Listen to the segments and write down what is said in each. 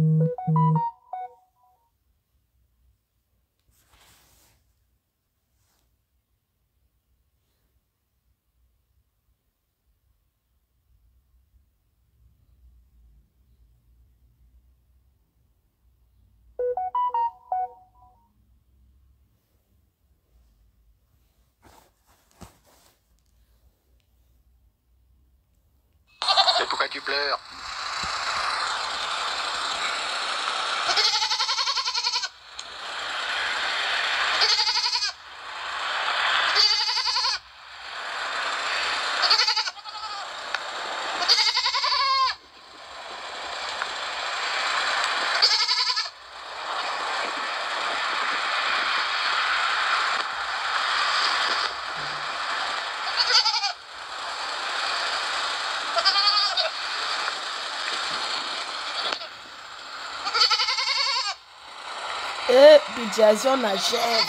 Mais pourquoi tu pleures? Situation n'achève.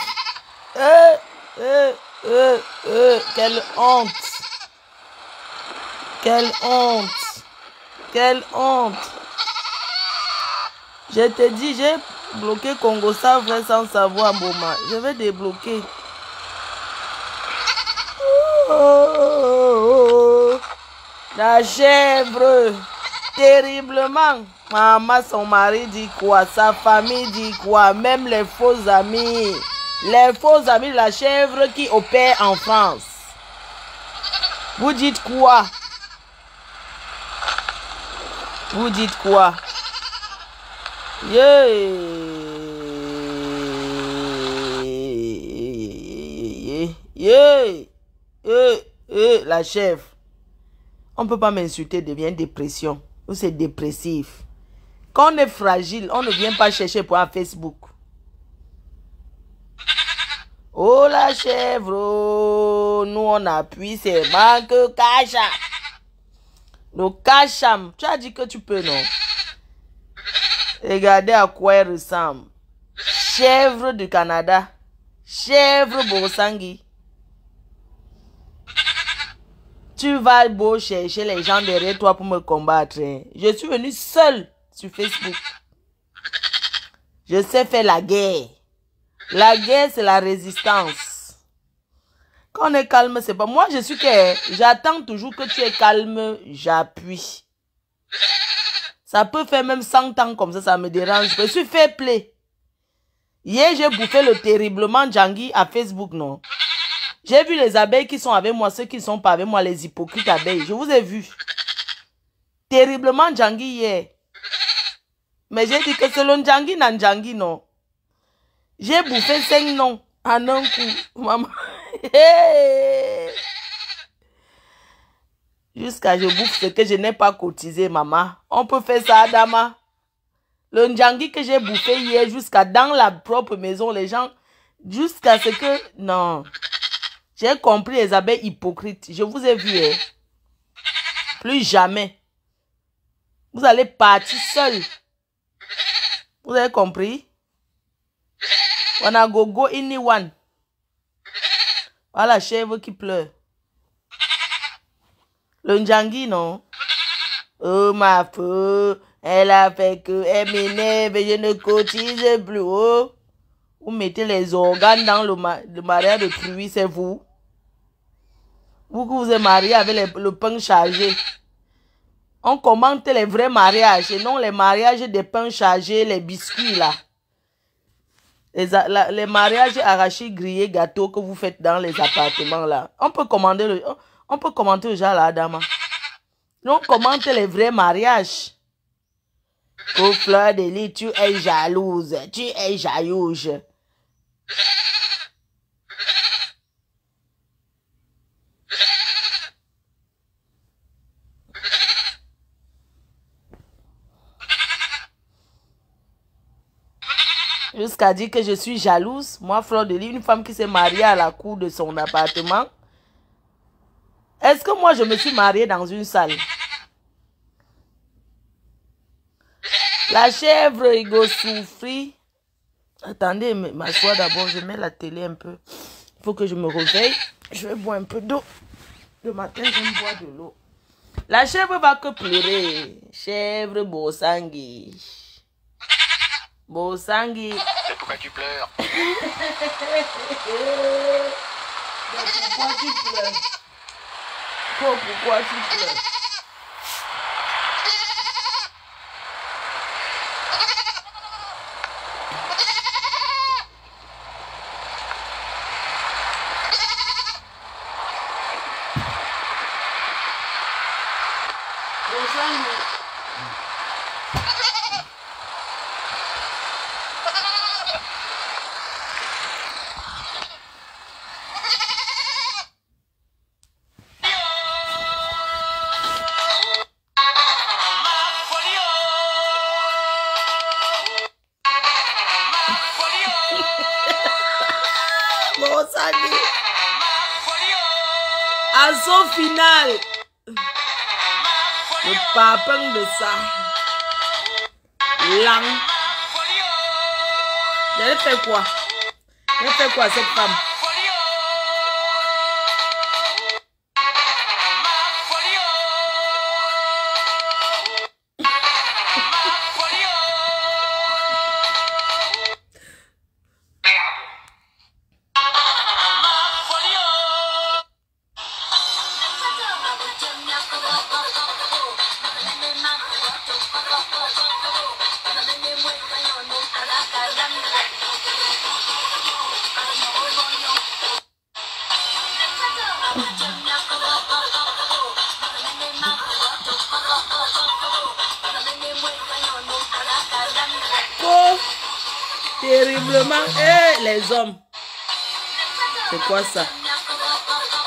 Quelle honte. Quelle honte. Quelle honte. Je te dis, j'ai bloqué Congo Savre sans savoir, Boma. Je vais débloquer. La chèvre. Terriblement. Maman, son mari dit quoi? Sa famille dit quoi? Même les faux amis. Les faux amis de la chèvre qui opèrent en France. Vous dites quoi? Vous dites quoi? La chèvre. On ne peut pas m'insulter, devient dépression. Ou c'est dépressif. Quand on est fragile, on ne vient pas chercher pour un Facebook. Oh la chèvre, oh, nous on appuie, c'est manque cacha. Le cacham, tu as dit que tu peux, non? Regardez à quoi elle ressemble. Chèvre du Canada. Chèvre Borsangui. Tu vas beau chercher les gens derrière toi pour me combattre. Je suis venu seul sur Facebook. Je sais faire la guerre. La guerre, c'est la résistance. Quand on est calme, c'est pas... Moi, je suis que... J'attends toujours que tu es calme, j'appuie. Ça peut faire même 100 ans comme ça me dérange. Je suis fair play. Hier, j'ai bouffé le terriblement Djangui à Facebook, non? J'ai vu les abeilles qui sont avec moi, ceux qui ne sont pas avec moi, les hypocrites abeilles. Je vous ai vu. Terriblement Djangui hier. Mais j'ai dit que c'est le Djangui nan Djangui, non. J'ai bouffé 5 noms en un coup. Maman. Jusqu'à je bouffe ce que je n'ai pas cotisé, maman. On peut faire ça, Adama. Le Ndjangi que j'ai bouffé hier, jusqu'à dans la propre maison, les gens, jusqu'à ce que... Non. J'ai compris les abeilles hypocrites. Je vous ai vu, hein. Plus jamais. Vous allez partir seul. Vous avez compris? On a gogo anyone. Voilà la chèvre qui pleure. Le Ndjangi, non? Oh, ma feu. Elle a fait que elle m'énerve et je ne cotise plus. Oh. Vous mettez les organes dans le mariage de truie, c'est vous. Vous vous êtes marié avec le pain chargé. On commente les vrais mariages et non les mariages des pains chargés, les biscuits là. Les mariages arrachés, grillés, gâteaux que vous faites dans les appartements là. On peut commenter le genre là, Adama. On commente les vrais mariages. Oh, fleur de lis, tu es jalouse. Tu es jalouse. Jusqu'à dire que je suis jalouse. Moi, fleur de lis, une femme qui s'est mariée à la cour de son appartement. Est-ce que moi, je me suis mariée dans une salle? La chèvre, il go souffrir. Attendez, m'asseoir d'abord. Je mets la télé un peu. Il faut que je me réveille. Je vais boire un peu d'eau. Le matin, j'aime boire de l'eau. La chèvre va que pleurer. Chèvre Borsangui. Bosangi. Mais pourquoi tu pleures? Mais pourquoi tu pleures? Pourquoi tu pleures? Assaut final. Le papin de ça. Lang. Elle fait quoi? Elle fait quoi cette femme? Terriblement. Eh, les hommes. C'est quoi ça?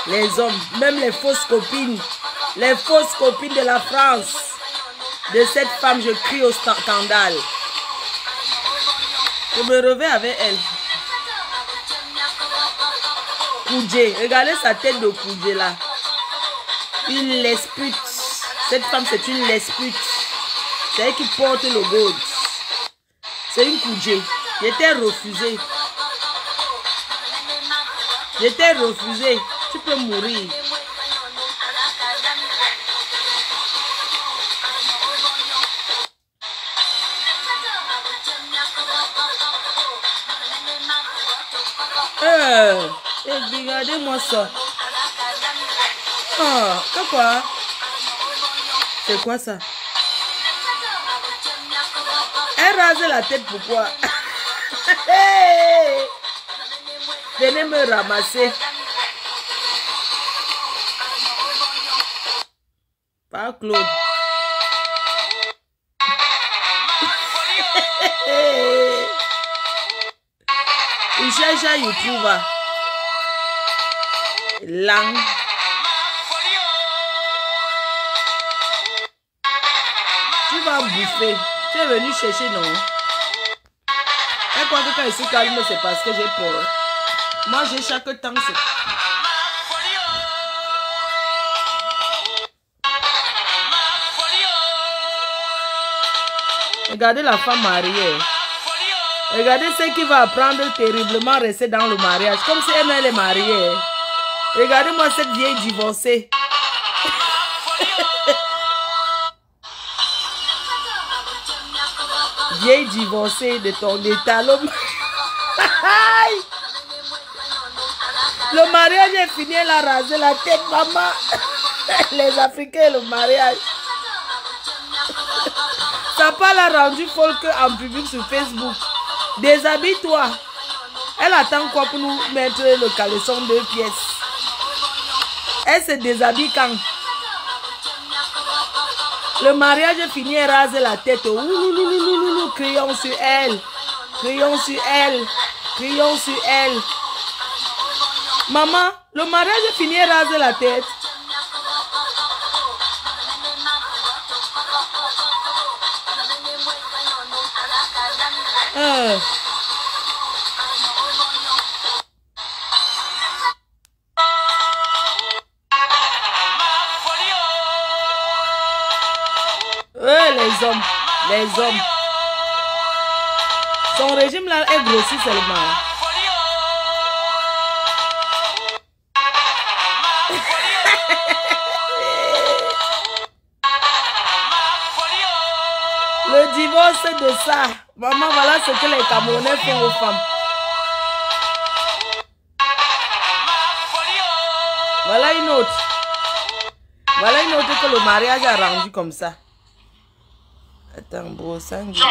Les hommes, même les fausses copines. Les fausses copines de la France. De cette femme, je crie au scandale. Je me revais avec elle. Koudjé. Regardez sa tête de Koudjé là. Une lespute. Cette femme, c'est une lespute. C'est elle qui porte le gold. C'est une Koudjé. J'étais refusé. J'étais refusé. Tu peux mourir. Regardez-moi ça. Oh, quoi? C'est quoi ça? Elle rase la tête, pourquoi? Hey! Venez me ramasser. Pas Claude. Il cherche à YouTuber. Lang. Tu vas bouffer. Tu es venu chercher, non? Et quoi que quand je suis calme, c'est parce que j'ai peur. Moi, j'ai chaque temps. Regardez la femme mariée. Regardez ce qui va apprendre terriblement à rester dans le mariage. Comme si elle est mariée. Regardez-moi cette vieille divorcée. Vieille divorcée de ton état. Le mariage est fini, elle a rasé la tête, maman. Les Africains, le mariage. Ça pas l'a rendu folle en public sur Facebook. Déshabille-toi. Elle attend quoi pour nous mettre le caleçon 2 pièces? Elle se déshabille quand? Le mariage est fini, elle rase la tête. Oulouloulouloulou, crions sur elle. Crions sur elle. Crions sur elle. Maman, le mariage est fini, elle rase la tête. Les hommes, les hommes. Son régime là est grossi seulement. Le divorce c'est de ça. Maman, voilà ce que les Camerounais font aux femmes. Voilà une autre. Voilà une autre que le mariage a rendu comme ça. Attends, bro, Sandy.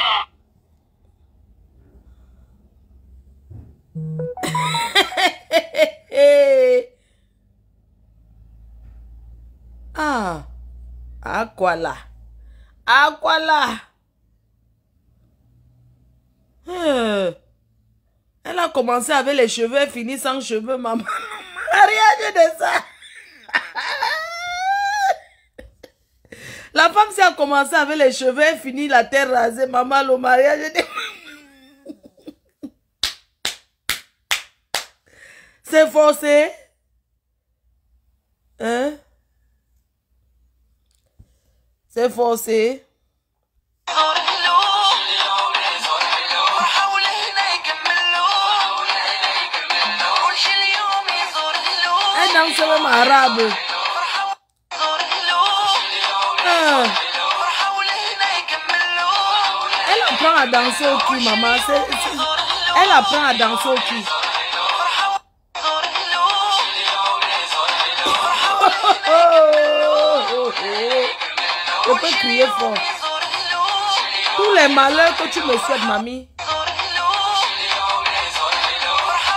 Ah, Aquala. Aquala. Elle a commencé avec les cheveux et fini sans cheveux, maman. Mariage de ça. La femme, si a commencé avec les cheveux et fini la terre rasée, maman, le mariage de... C'est forcé. Hein? C'est forcé. Elle danse même arabe. Elle apprend à danser au cul, maman. Elle apprend à danser au cul. Je peux crier fort. Tous les malheurs que tu me souhaites, mamie.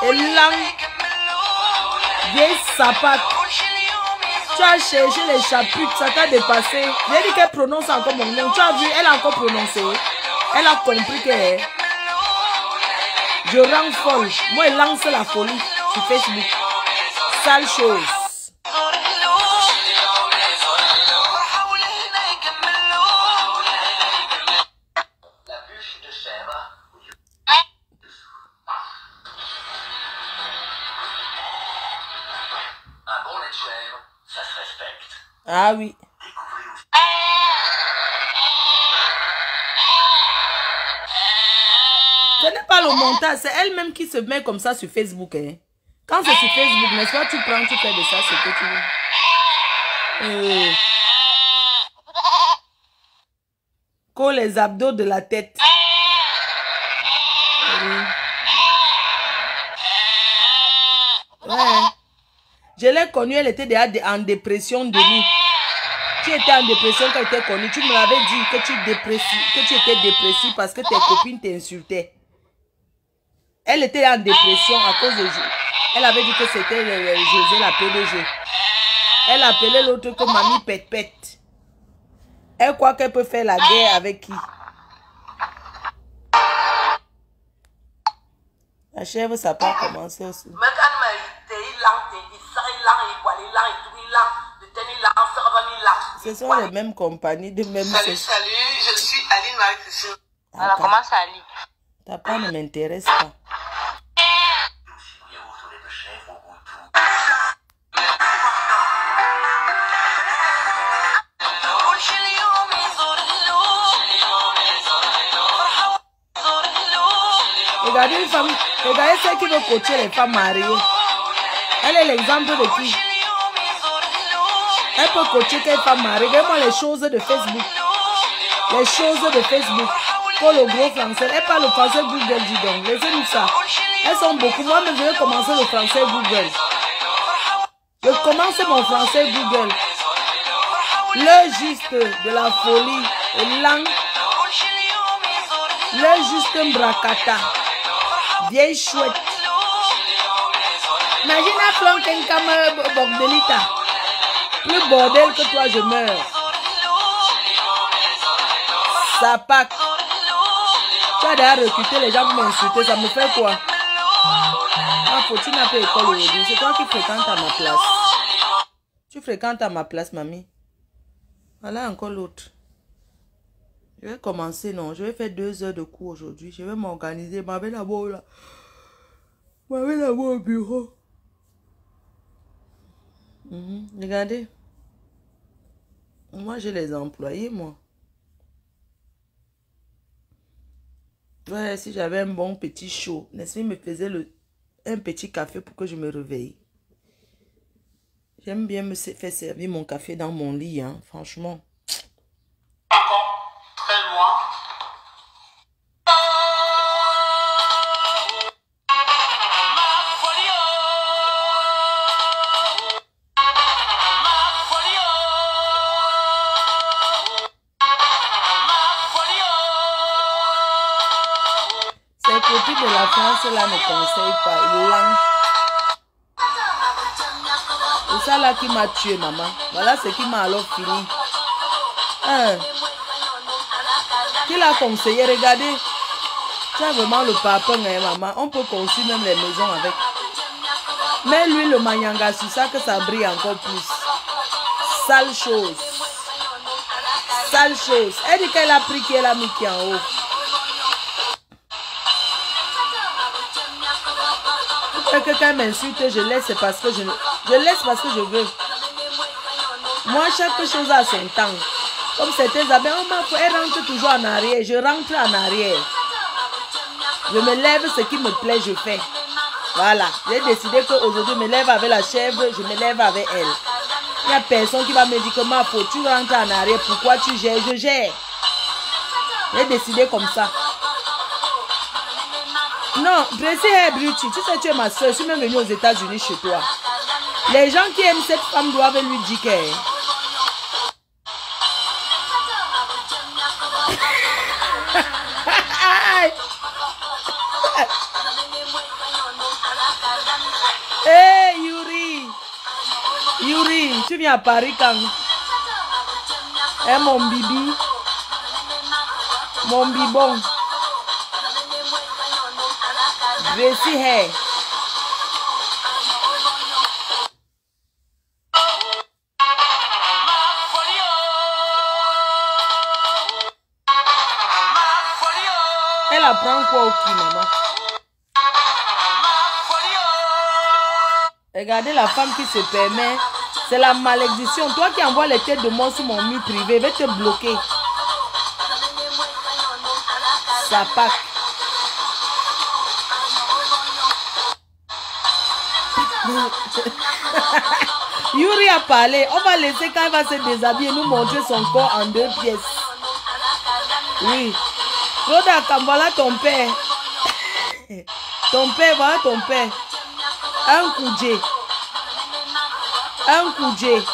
Et langue, vieille sapate. Tu as cherché les chapitres, ça t'a dépassé. J'ai dit qu'elle prononce encore mon nom. Tu as vu, elle a encore prononcé. Elle a compris que je rends folle. Moi, elle lance la folie sur Facebook. Sale chose. Ah oui. Ce n'est pas le montage, c'est elle-même qui se met comme ça sur Facebook. Hein. Quand c'est sur Facebook, n'est-ce pas, tu prends, tu fais de ça ce que tu veux. Colle les abdos de la tête. Ouais. Je l'ai connue, elle était déjà en dépression de nuit. Tu étais en dépression quand tu étais connue. Tu me l'avais dit que tu étais dépressive parce que tes copines t'insultaient. Elle était en dépression à cause de... Elle avait dit que c'était José, la PDG. Elle appelait l'autre que mamie pète. Elle croit qu'elle peut faire la guerre avec qui? La chèvre, ça peut commencer aussi. Ce sont les mêmes compagnies, de même... Salut, je suis Aline Marie-Christine. Alors, comment ça, Ali? Ta part ne m'intéresse pas. Regardez une femme, regardez celle qui veut coacher les femmes mariées. Elle est l'exemple de qui? Elle peut coacher qu'elle femme mariée. Regardez-moi les choses de Facebook. Les choses de Facebook. Pour le gros français. Elle parle le français Google, dis donc. Laissez-nous ça. Elles sont beaucoup. Moi-même, je vais commencer le français Google. Je commence mon français Google. Le juste de la folie. Et langue. Le juste bracata. Vieille chouette. Imagine un plan qu'un cam bordelita. Plus bordel que toi, je meurs. Ça pack. Tu as déjà recruté les gens pour m'insulter. Ça me fait quoi? Ah, faut tu n'as pas école aujourd'hui. C'est toi qui fréquentes à ma place. Tu fréquentes à ma place, mamie. Voilà encore l'autre. Je vais commencer, non. Je vais faire 2 heures de cours aujourd'hui. Je vais m'organiser. Ma belle d'abord là. Ma belle d'abord au bureau. Regardez. Moi, j'ai les employés, moi. Ouais, si j'avais un bon petit chaud. Nesmi me faisait un petit café pour que je me réveille. J'aime bien me faire servir mon café dans mon lit, hein, franchement. Encore très loin. copines de la France là ne conseillent pas. Langue. C'est ça là qui m'a tué, maman. Voilà ce qui m'a alors fini. Hein? Qui l'a conseillé? Regardez. Tu as vraiment le papa, maman. On peut construire même les maisons avec. Mais lui, le manyanga, c'est ça que ça brille encore plus. Sale chose. Sale chose. Elle dit qu'elle a pris qu'elle a mis qui en haut. Quand quelqu'un m'insulte, je laisse parce que je laisse parce que je veux. Moi, chaque chose a son temps. Comme certains abeilles, elle rentre toujours en arrière. Je rentre en arrière. Je me lève, ce qui me plaît, je fais. Voilà. J'ai décidé qu'aujourd'hui, je me lève avec la chèvre, je me lève avec elle. Il n'y a personne qui va me dire que ma faute, tu rentres en arrière, pourquoi tu gères? Je gère. J'ai décidé comme ça. Non, Tracy est Beauty, tu sais, tu es ma soeur, je suis même venue aux États-Unis chez toi. Les gens qui aiment cette femme doivent lui dire qu'elle... Hey Yuri! Yuri, tu viens à Paris quand? Eh mon bibi? Mon bibon? Tracy Hair. Elle apprend quoi au qui, maman? Regardez la femme qui se permet. C'est la malédiction. Toi qui envoies les têtes de mort sur mon mur privé, je vais te bloquer. Ça pack. Yuri a parlé. On va laisser quand elle va se déshabiller nous montrer son corps en 2 pièces. Oui. Roda, voilà ton père. Ton père, voilà ton père. Un coudé. Un coudé.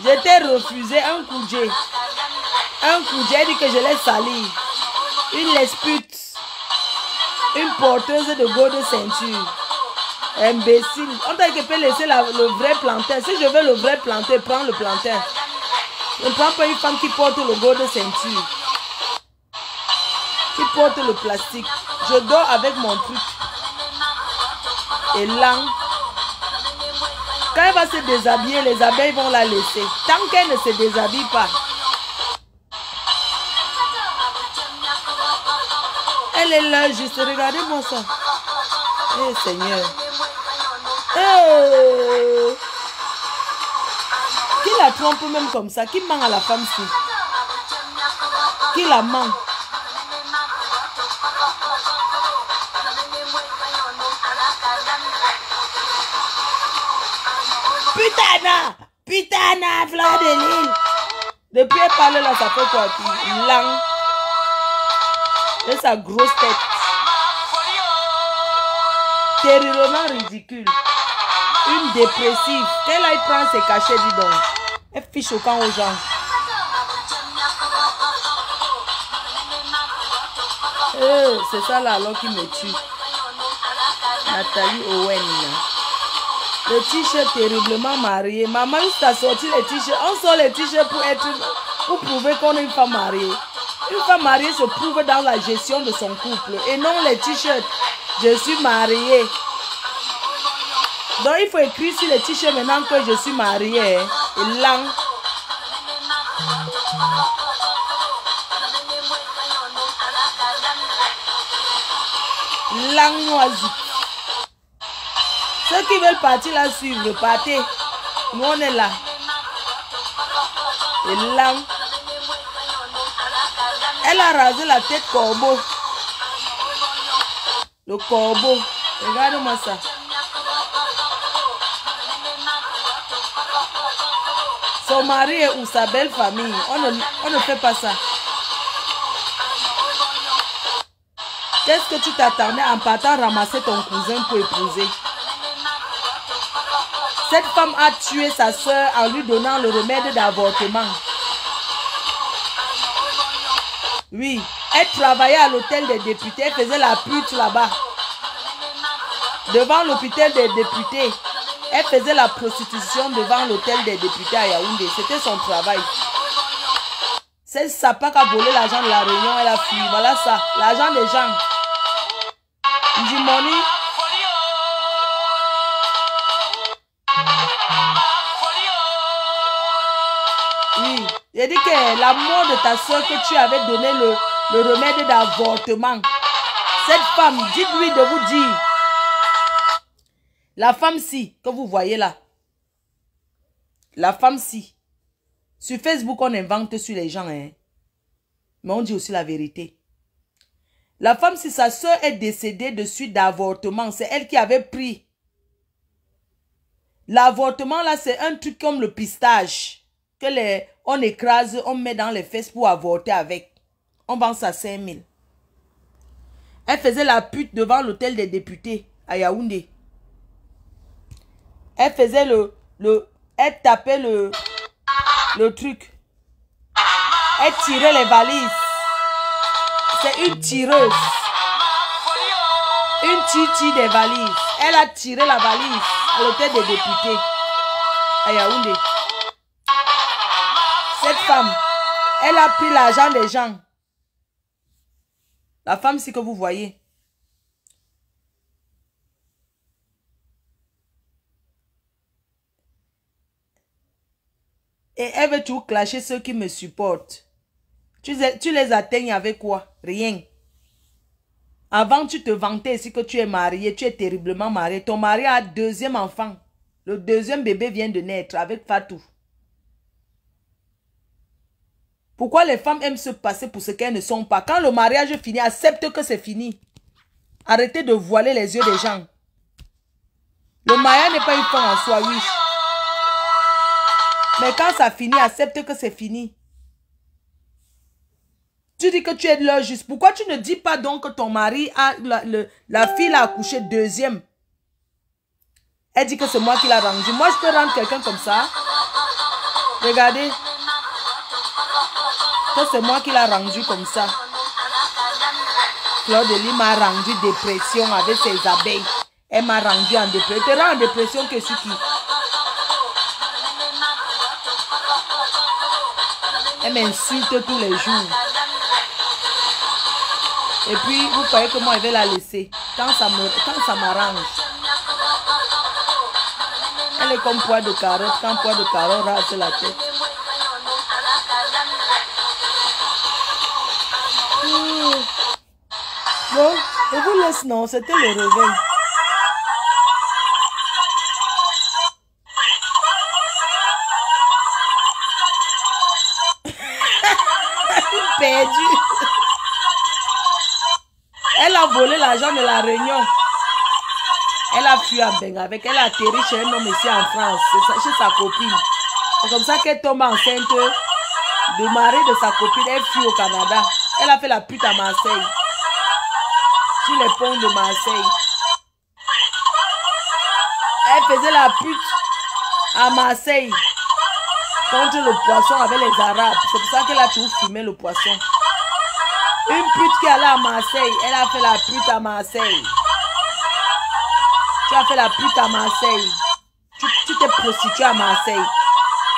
Je t'ai refusé un coudé. Un coudé, elle dit que je l'ai sali. Une lespute. Une porteuse de go de ceinture. Imbécile. On t'a dit que peut laisser le vrai plantain. Si je veux le vrai plantain, prends le plantain. Ne prends pas une femme qui porte le go de ceinture. Qui porte le plastique. Je dors avec mon truc. Et là, quand elle va se déshabiller, les abeilles vont la laisser. Tant qu'elle ne se déshabille pas. Elle est là juste. Regardez-moi ça. Eh Seigneur. Eh. Qui la trompe même comme ça? Qui ment à la femme-ci? Qui la ment? Putana! Putana, fleur de l'île! Depuis elle parle là, ça fait quoi? Langue. Et sa grosse tête. Terriblement ridicule. Une dépressive. Quand elle prend ses cachets, dis donc. Elle fiche au camp aux gens. C'est ça là alors qui me tue. Nathalie Owen. Le t-shirt terriblement marié. Maman, juste à sortir les t-shirts. On sort les t-shirts pour prouver qu'on est une femme mariée. Une femme mariée se prouve dans la gestion de son couple. Et non les t-shirts. Je suis mariée. Donc il faut écrire sur les t-shirts maintenant que je suis mariée. Et là. Langnoisie. Ceux qui veulent partir la suivre, partez. Nous on est là. Et là. Elle a rasé la tête corbeau. Le corbeau. Regarde-moi ça. Son mari ou sa belle famille. On ne fait pas ça. Qu'est-ce que tu t'attendais en partant ramasser ton cousin pour épouser? Cette femme a tué sa soeur en lui donnant le remède d'avortement. Oui, Elle travaillait à l'hôtel des députés. Elle faisait la pute là-bas. Devant l'hôpital des députés. Elle faisait la prostitution devant l'hôtel des députés à Yaoundé. C'était son travail. C'est Sapa qui a volé l'argent de la Réunion. Elle a fui. Voilà ça. L'argent des gens. Jimoni. Oui. J'ai dit que la mort de ta soeur que tu avais donné le remède d'avortement. Cette femme, dites-lui de vous dire. La femme-ci, que vous voyez là. La femme-ci. Sur Facebook, on invente sur les gens. Hein. Mais on dit aussi la vérité. La femme-ci, sa soeur est décédée de suite d'avortement. C'est elle qui avait pris. L'avortement là, c'est un truc comme le pistage. On écrase, on met dans les fesses pour avorter avec. On vend ça à 5 000. Elle faisait la pute devant l'hôtel des députés à Yaoundé. Elle faisait elle tapait le truc. Elle tirait les valises. C'est une tireuse. Une tire des valises. Elle a tiré la valise à l'hôtel des députés à Yaoundé. Cette femme, elle a pris l'argent des gens. La femme, c'est que vous voyez. Et elle veut tout clasher ceux qui me supportent. Tu les atteignes avec quoi? Rien. Avant, tu te vantais ici que tu es marié. Tu es terriblement marié. Ton mari a un deuxième enfant. Le deuxième bébé vient de naître avec Fatou. Pourquoi les femmes aiment se passer pour ce qu'elles ne sont pas? Quand le mariage finit, accepte que c'est fini. Arrêtez de voiler les yeux des gens. Le mariage n'est pas une fin en soi, oui. Mais quand ça finit, accepte que c'est fini. Tu dis que tu es de l'heure juste. Pourquoi tu ne dis pas donc que ton mari a la fille a accouché deuxième? Elle dit que c'est moi qui l'a rendu. Moi, je peux rendre quelqu'un comme ça. Regardez. Que c'est moi qui l'a rendu comme ça. Fleur de Lys m'a rendu dépression avec ses abeilles. Elle m'a rendu en dépression. Elle te rend en dépression que c'est qui? Elle m'insulte tous les jours. Et puis, vous croyez que moi, je vais la laisser. Quand ça m'arrange. Elle est comme poids de carotte. Quand poids de carotte rase la tête. Bon, je vous laisse, non. C'était le réveil. Perdu. Elle a volé l'argent de la Réunion. Elle a fui à Bengavec. Elle a atterri chez un homme ici en France. Chez sa copine. C'est comme ça qu'elle tombe enceinte du mari de sa copine. Elle fuit au Canada. Elle a fait la pute à Marseille. Sur les ponts de Marseille. Elle faisait la pute à Marseille. Contre le poisson avec les Arabes. C'est pour ça qu'elle a toujours fumé le poisson. Une pute qui allait à Marseille. Elle a fait la pute à Marseille. Tu as fait la pute à Marseille. Tu t'es prostituée à Marseille.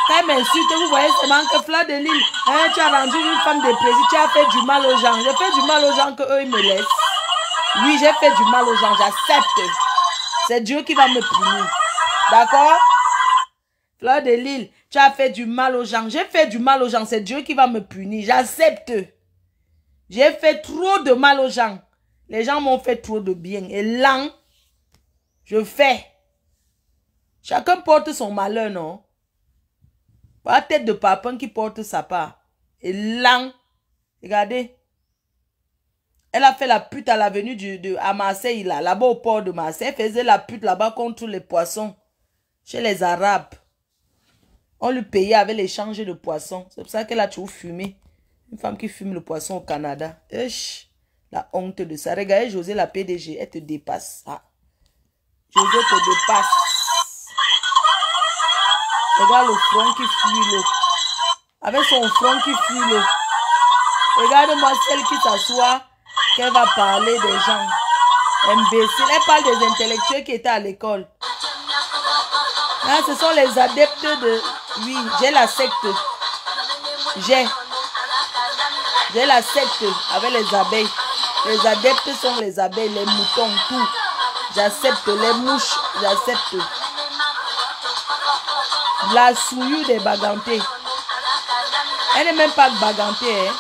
Quand elle m'insulte, vous voyez seulement que Fleur de Lys, hein, tu as rendu une femme dépressive. Tu as fait du mal aux gens. J'ai fait du mal aux gens qu'eux, ils me laissent. Oui, j'ai fait du mal aux gens. J'accepte. C'est Dieu qui va me punir. D'accord? Fleur de Lys, tu as fait du mal aux gens. J'ai fait du mal aux gens. C'est Dieu qui va me punir. J'accepte. J'ai fait trop de mal aux gens. Les gens m'ont fait trop de bien. Et là, je fais. Chacun porte son malheur, non? Pas la tête de papa qui porte sa part. Et là, regardez. Elle a fait la pute à l'avenue à Marseille, là-bas au port de Marseille. Elle faisait la pute là-bas contre les poissons. Chez les Arabes. On lui payait avec l'échange de poissons. C'est pour ça qu'elle a toujours fumé. Une femme qui fume le poisson au Canada. Esh, la honte de ça. Regardez José, la PDG, elle te dépasse. Ah. José te dépasse. Regarde le front qui fuit l'eau. Avec son front qui fuit l'eau. Regarde-moi celle qui s'assoit, qu'elle va parler des gens. Imbécile. Elle parle des intellectuels qui étaient à l'école. Là, ce sont les adeptes de... Oui, j'ai la secte. J'ai la secte avec les abeilles. Les adeptes sont les abeilles, les moutons, tout. J'accepte les mouches, j'accepte. La souillure des bagantés. Elle n'est même pas bagantée. Hein.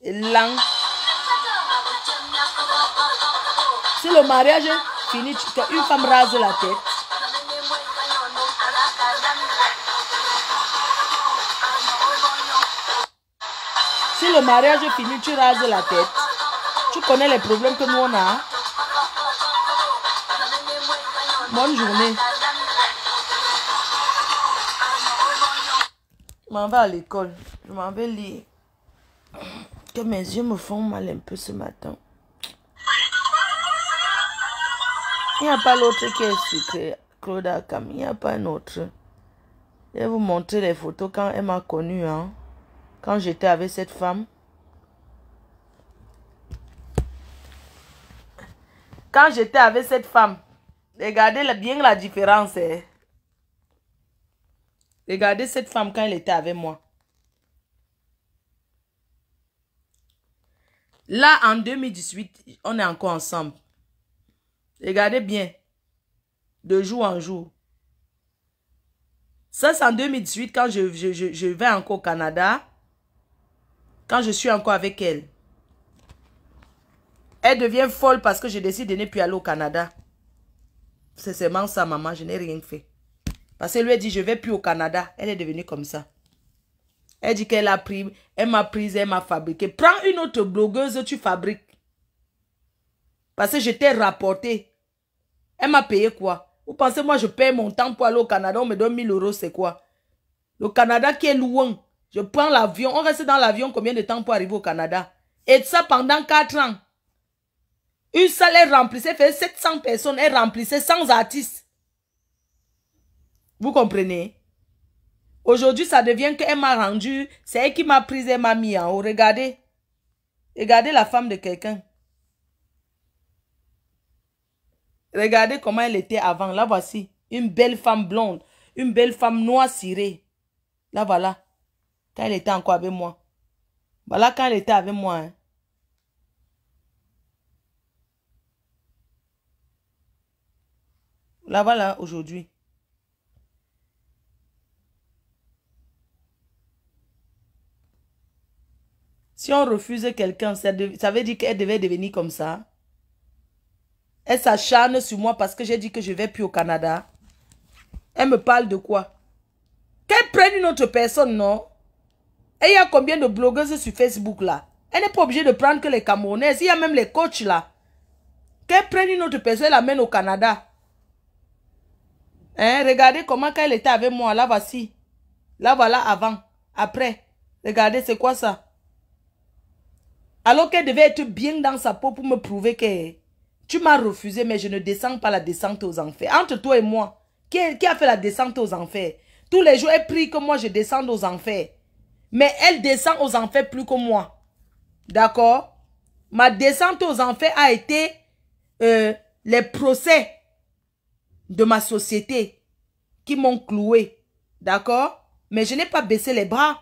Lang. Si le mariage finit, une femme rase la tête. Si le mariage finit, tu rases la tête. Tu connais les problèmes que nous on a. Bonne journée. Je m'en vais à l'école. Je m'en vais lire. Que mes yeux me font mal un peu ce matin. Il n'y a pas l'autre qui est sucré. Claude Akam. Il n'y a pas un autre. Je vais vous montrer les photos quand elle m'a connue. Hein? Quand j'étais avec cette femme. Quand j'étais avec cette femme. Regardez bien la différence. Hein? Regardez cette femme quand elle était avec moi. Là, en 2018, on est encore ensemble. Regardez bien. De jour en jour. Ça, c'est en 2018 quand je vais encore au Canada. Quand je suis encore avec elle. Elle devient folle parce que je décide de ne plus aller au Canada. C'est seulement ça, maman. Je n'ai rien fait. Parce qu'elle lui a dit, je ne vais plus au Canada. Elle est devenue comme ça. Elle dit qu'elle a pris, elle m'a prise, elle m'a fabriqué. Prends une autre blogueuse, tu fabriques. Parce que je t'ai rapporté. Elle m'a payé quoi? Vous pensez, moi, je paye mon temps pour aller au Canada, on me donne 1000 €, c'est quoi? Le Canada qui est loin. Je prends l'avion. On reste dans l'avion combien de temps pour arriver au Canada? Et ça pendant 4 ans. Une salle, elle remplissait, fait 700 personnes, elle remplissait sans artistes. Vous comprenez? Aujourd'hui, ça devient qu'elle m'a rendu. C'est elle qui m'a prise, elle m'a mis en haut. Regardez. Regardez la femme de quelqu'un. Regardez comment elle était avant. Là, voici. Une belle femme blonde. Une belle femme noire cirée. Là, voilà. Quand elle était encore avec moi. Voilà quand elle était avec moi. Hein. Là, voilà, aujourd'hui. Si on refuse quelqu'un, ça veut dire qu'elle devait devenir comme ça. Elle s'acharne sur moi parce que j'ai dit que je ne vais plus au Canada. Elle me parle de quoi? Qu'elle prenne une autre personne, non? Et il y a combien de blogueuses sur Facebook là? Elle n'est pas obligée de prendre que les Camerounaises. Il y a même les coachs là. Qu'elle prenne une autre personne, elle l'amène au Canada. Hein? Regardez comment quand elle était avec moi. Là, voici. Là, voilà, avant. Après. Regardez, c'est quoi ça? Alors qu'elle devait être bien dans sa peau pour me prouver que tu m'as refusé, mais je ne descends pas la descente aux enfers. Entre toi et moi, qui a fait la descente aux enfers? Tous les jours, elle prie que moi, je descende aux enfers. Mais elle descend aux enfers plus que moi. D'accord? Ma descente aux enfers a été les procès de ma société qui m'ont cloué. D'accord? Mais je n'ai pas baissé les bras.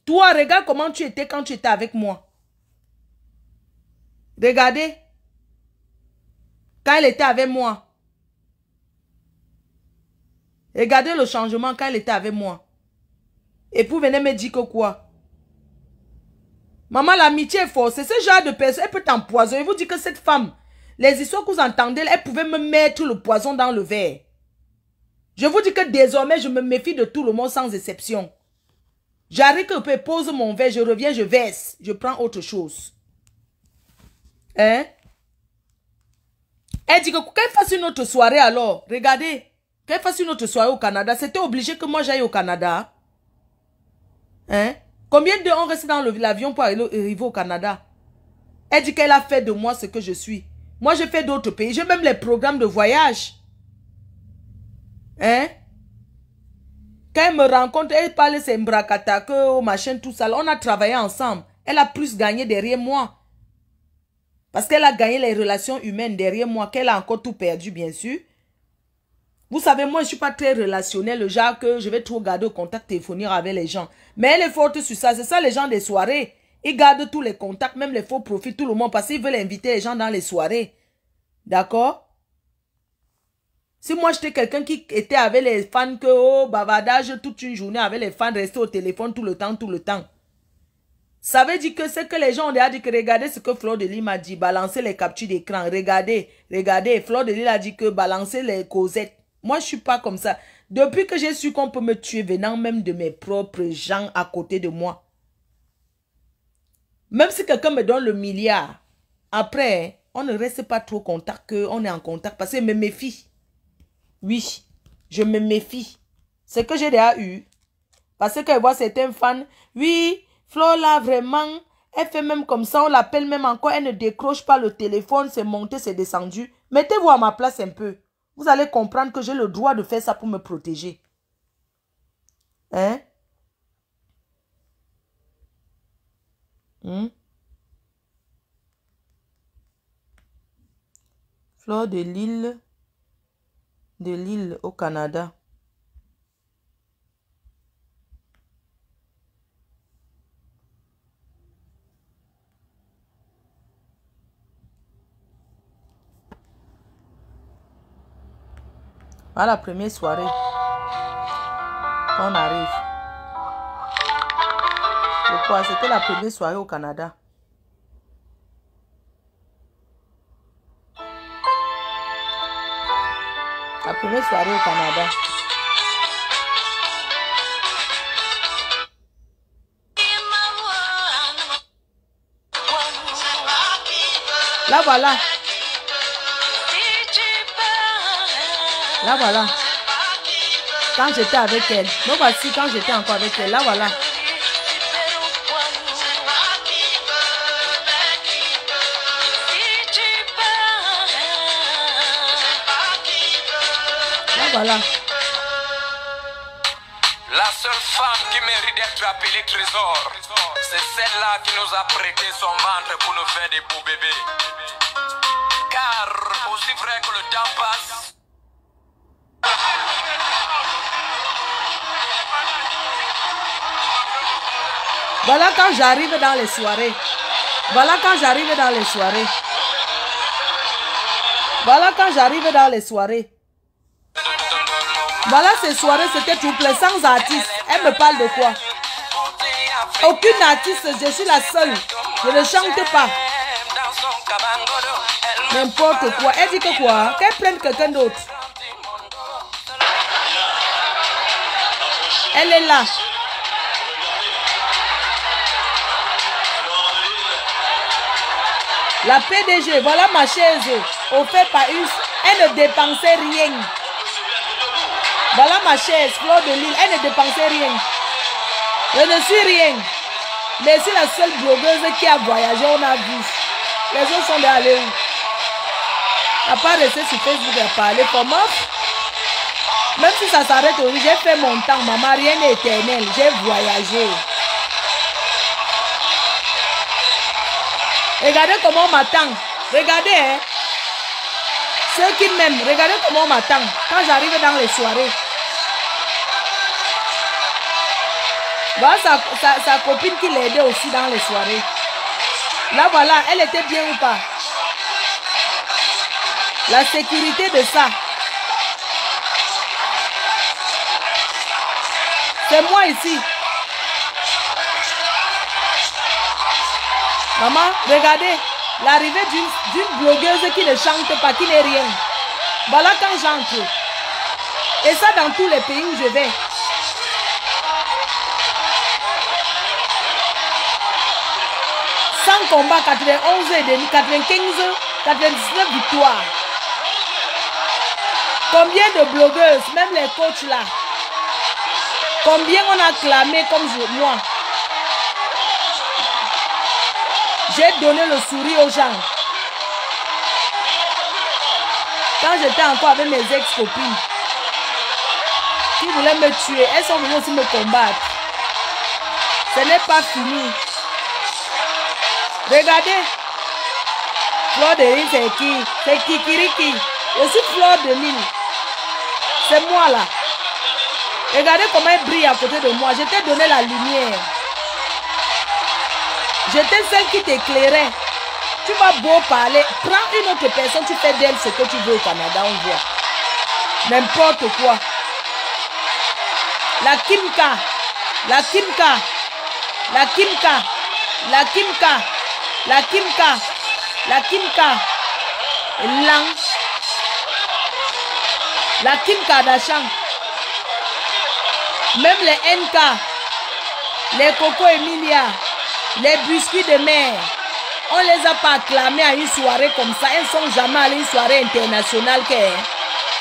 Toi, regarde comment tu étais quand tu étais avec moi. Regardez. Quand elle était avec moi. Regardez le changement quand elle était avec moi. Et puis venez me dire que quoi? Maman, l'amitié est forte. C'est ce genre de personne. Elle peut t'empoisonner. Je vous dis que cette femme, les histoires que vous entendez, elle pouvait me mettre le poison dans le verre. Je vous dis que désormais, je me méfie de tout le monde sans exception. J'arrive que je pose mon verre, je reviens, je verse. Je prends autre chose. Hein? Elle dit que qu'elle fasse une autre soirée alors. Regardez. Qu'elle fasse une autre soirée au Canada. C'était obligé que moi j'aille au Canada. Hein? Combien de on reste dans l'avion pour arriver au Canada? Elle dit qu'elle a fait de moi ce que je suis. Moi, j'ai fait d'autres pays. J'ai même les programmes de voyage. Hein? Quand elle me rencontre, elle parle, c'est Mbrakatake, machin, tout ça. On a travaillé ensemble. Elle a plus gagné derrière moi. Parce qu'elle a gagné les relations humaines derrière moi, qu'elle a encore tout perdu, bien sûr. Vous savez, moi, je ne suis pas très relationnel, le genre que je vais trop garder au contact téléphonique avec les gens. Mais elle est forte sur ça. C'est ça, les gens des soirées. Ils gardent tous les contacts, même les faux profils, tout le monde, parce qu'ils veulent inviter les gens dans les soirées. D'accord? Si moi, j'étais quelqu'un qui était avec les fans, que, oh, bavardage toute une journée avec les fans, rester au téléphone tout le temps. Ça veut dire que c'est que les gens ont déjà dit que regardez ce que Fleur de Lys m'a dit, balancer les captures d'écran. Regardez. Fleur de Lys a dit que balancer les causettes. Moi, je ne suis pas comme ça. Depuis que j'ai su qu'on peut me tuer venant même de mes propres gens à côté de moi. Même si quelqu'un me donne le milliard, après, on ne reste pas trop contact qu'on est en contact parce que je me méfie. Oui, je me méfie. C'est que j'ai déjà eu. Parce que quand je vois certains fans, oui, Flo là vraiment, elle fait même comme ça, on l'appelle même encore, elle ne décroche pas le téléphone, c'est monté, c'est descendu. Mettez-vous à ma place un peu. Vous allez comprendre que j'ai le droit de faire ça pour me protéger. Hein? Fleur de Lys au Canada. À la première soirée, quand on arrive. Pourquoi? C'était la première soirée au Canada. La première soirée au Canada. Là voilà. Là voilà. Quand j'étais avec elle. Donc voici quand j'étais encore avec elle. Là voilà. Voilà. La seule femme qui mérite d'être appelée trésor, c'est celle-là qui nous a prêté son ventre pour nous faire des beaux bébés. Car aussi vrai que le temps passe. Voilà quand j'arrive dans les soirées. Voilà quand j'arrive dans les soirées. Voilà quand j'arrive dans les soirées. Voilà, ces soirées, c'était tout plein, sans artiste. Elle me parle de quoi? Aucune artiste, je suis la seule. Je ne chante pas. N'importe quoi. Elle dit que quoi? Qu'elle prenne quelqu'un d'autre. Elle est là. La PDG, voilà ma chaise. Offerte par une. Elle ne dépensait rien. Voilà ma chaise, Fleur de Lys, elle ne dépensait rien. Je ne suis rien. Mais c'est la seule blogueuse qui a voyagé, on a vu. Les autres sont allés où? À part rester sur Facebook et parler, comment? Même si ça s'arrête au j'ai fait mon temps, maman, rien n'est éternel. J'ai voyagé. Regardez comment on m'attend. Regardez, hein. Ceux qui m'aiment, regardez comment on m'attend quand j'arrive dans les soirées. Voilà sa copine qui l'aidait aussi dans les soirées. Là voilà, elle était bien ou pas? La sécurité de ça. C'est moi ici. Maman, regardez. L'arrivée d'une blogueuse qui ne chante pas, qui n'est rien. Voilà quand j'entre. Et ça dans tous les pays où je vais. Sans combat, 91 et demi, 95, 99 victoires. Combien de blogueuses, même les coachs là. Combien on a clamé comme moi. J'ai donné le sourire aux gens. Quand j'étais encore avec mes ex-copines. qui voulaient me tuer, elles sont venues aussi me combattre. Ce n'est pas fini. Regardez. Fleur de Lille, c'est qui? C'est Kikiriki. Je suis Fleur de Lille. C'est moi là. Regardez comment elle brille à côté de moi. Je t'ai donné la lumière. J'étais celle qui t'éclairait. Tu vas beau parler. Prends une autre personne, tu fais d'elle ce que tu veux au Canada, on voit. N'importe quoi. La Kimka. La Kimka. La Kimka. La Kimka. La Kimka. La Kimka. Lang. La Kim Kardashian. Même les NK. Les Coco Emilia. Les biscuits de mer. On les a pas acclamés à une soirée comme ça. Elles ne sont jamais allées à une soirée internationale.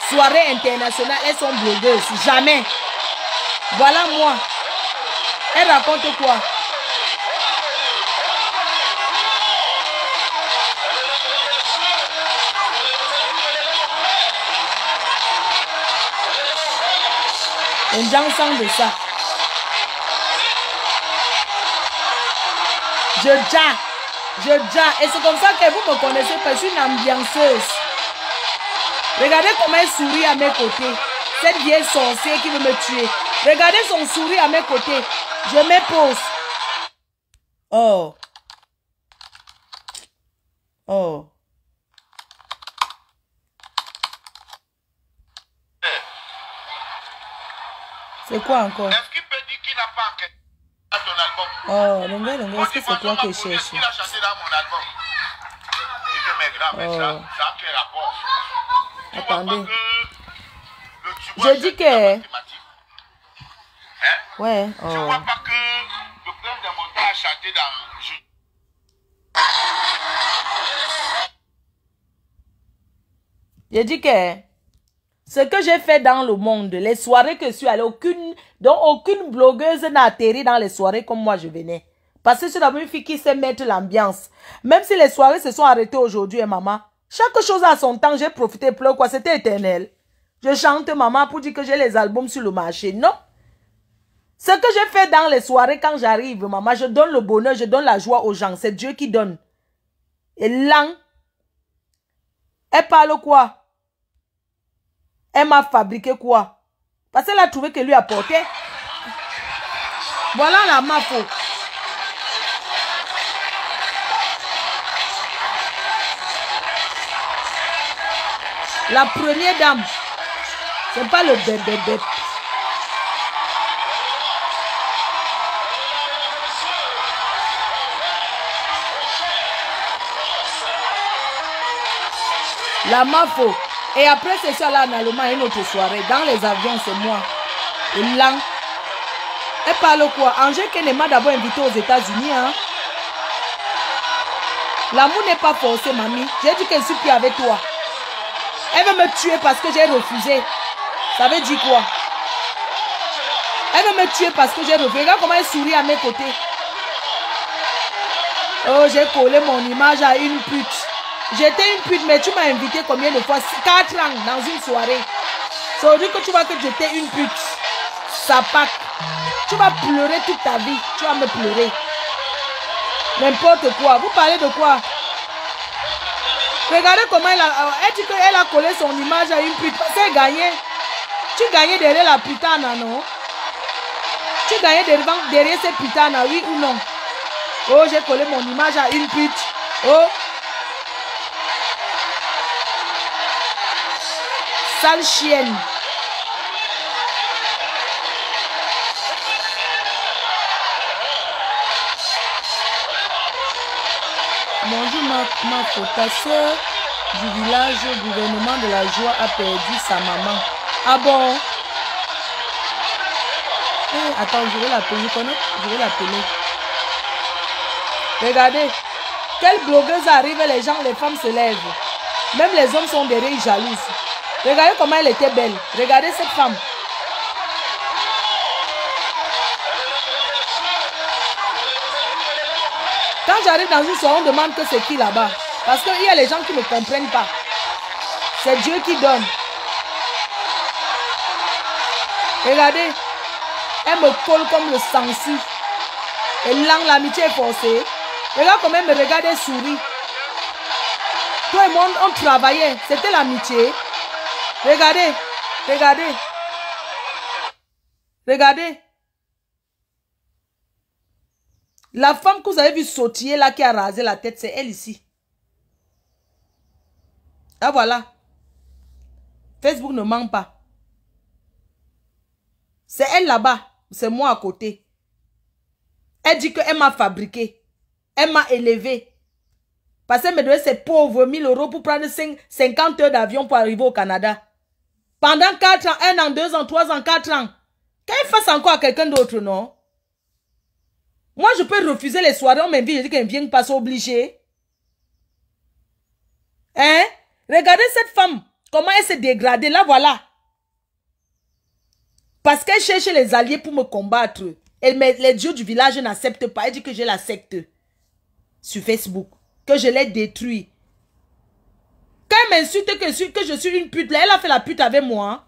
Soirée internationale, elles sont blogueuses. Jamais. Voilà moi. Elle raconte quoi? Un gens sang de ça. Je ja. Et c'est comme ça que vous me connaissez, parce que je suis une ambianceuse. Regardez comment elle sourit à mes côtés. Cette vieille sorcière qui veut me tuer. Regardez son sourire à mes côtés. Je m'épose. Oh. Oh. C'est quoi encore? Est-ce qu'il peut dire qu'il n'a pas enquêté dans ton album? Oh, Longue, est-ce que c'est toi que je cherche? Il a chanté dans mon album. Il dit, mais grave, mais ça a quel rapport? Attendez. Je dis que... Hein? Ouais. Tu vois pas que le prince de Monta a chanté dans... Je dis que... Ce que j'ai fait dans le monde, les soirées que je suis allée, aucune blogueuse n'a atterri dans les soirées comme moi je venais. Parce que je suis d'abord une fille qui sait mettre l'ambiance. Même si les soirées se sont arrêtées aujourd'hui, maman, chaque chose a son temps, j'ai profité, pleure quoi, c'était éternel. Je chante, maman, pour dire que j'ai les albums sur le marché. Non. Ce que j'ai fait dans les soirées quand j'arrive, maman, je donne le bonheur, je donne la joie aux gens. C'est Dieu qui donne. Et là, elle parle quoi? Elle m'a fabriqué quoi? Parce qu'elle a trouvé que lui apportait. Voilà la mafo. La première dame. C'est pas le bébé. La mafo. Et après, c'est ça là, en Allemagne, une autre soirée. Dans les avions, c'est moi. Et là, elle parle quoi? Angèle Kene m'a d'abord invité aux États-Unis. Hein? L'amour n'est pas forcé, mamie. J'ai dit qu'elle ne suis plus avec toi. Elle veut me tuer parce que j'ai refusé. Ça veut dire quoi? Elle veut me tuer parce que j'ai refusé. Regarde comment elle sourit à mes côtés. Oh, j'ai collé mon image à une pute. J'étais une pute, mais tu m'as invité combien de fois? 4 ans dans une soirée. C'est aujourd'hui que tu vois que j'étais une pute. Ça pack. Tu vas pleurer toute ta vie. Tu vas me pleurer. N'importe quoi. Vous parlez de quoi? Regardez comment elle dit qu'elle a collé son image à une pute. Parce qu'elle gagnait. Tu gagnais derrière la putane, non? Tu gagnais derrière cette putane, oui ou non? Oh, j'ai collé mon image à une pute. Oh. Sale chienne. Bonjour ma potasseur du village, le gouvernement de la joie a perdu sa maman. Ah bon? Attends, je vais l'appeler. Je vais l'appeler. Regardez. Quelle blogueuse arrive, les gens, les femmes se lèvent. Même les hommes sont derrière, ils jalousent. Regardez comment elle était belle. Regardez cette femme. Quand j'arrive dans une soirée, on demande que c'est qui là-bas. Parce qu'il y a les gens qui ne comprennent pas. C'est Dieu qui donne. Regardez. Elle me colle comme le sensu. Et l'amitié est forcée. Regarde comment elle me regarde et sourit. Toi et moi, on travaillait. C'était l'amitié. Regardez. Regardez. Regardez. La femme que vous avez vu sautiller là, qui a rasé la tête, c'est elle ici. Ah voilà. Facebook ne ment pas. C'est elle là-bas. C'est moi à côté. Elle dit qu'elle m'a fabriqué. Elle m'a élevé. Parce qu'elle me donnait ses pauvres 1000 € pour prendre 50 heures d'avion pour arriver au Canada. Pendant 4 ans, 1 an, 2 ans, 3 ans, 4 ans. Qu'elle fasse encore à quelqu'un d'autre, non? Moi, je peux refuser les soirées. On m'invite, je dis qu'elle ne vient pas, c'est obligé. Hein? Regardez cette femme. Comment elle s'est dégradée. Là, voilà. Parce qu'elle cherche les alliés pour me combattre. Et les dieux du village n'acceptent pas. Elle dit que j'ai la secte sur Facebook. Que je l'ai détruit. Quand elle m'insulte que je suis une pute, là, elle a fait la pute avec moi.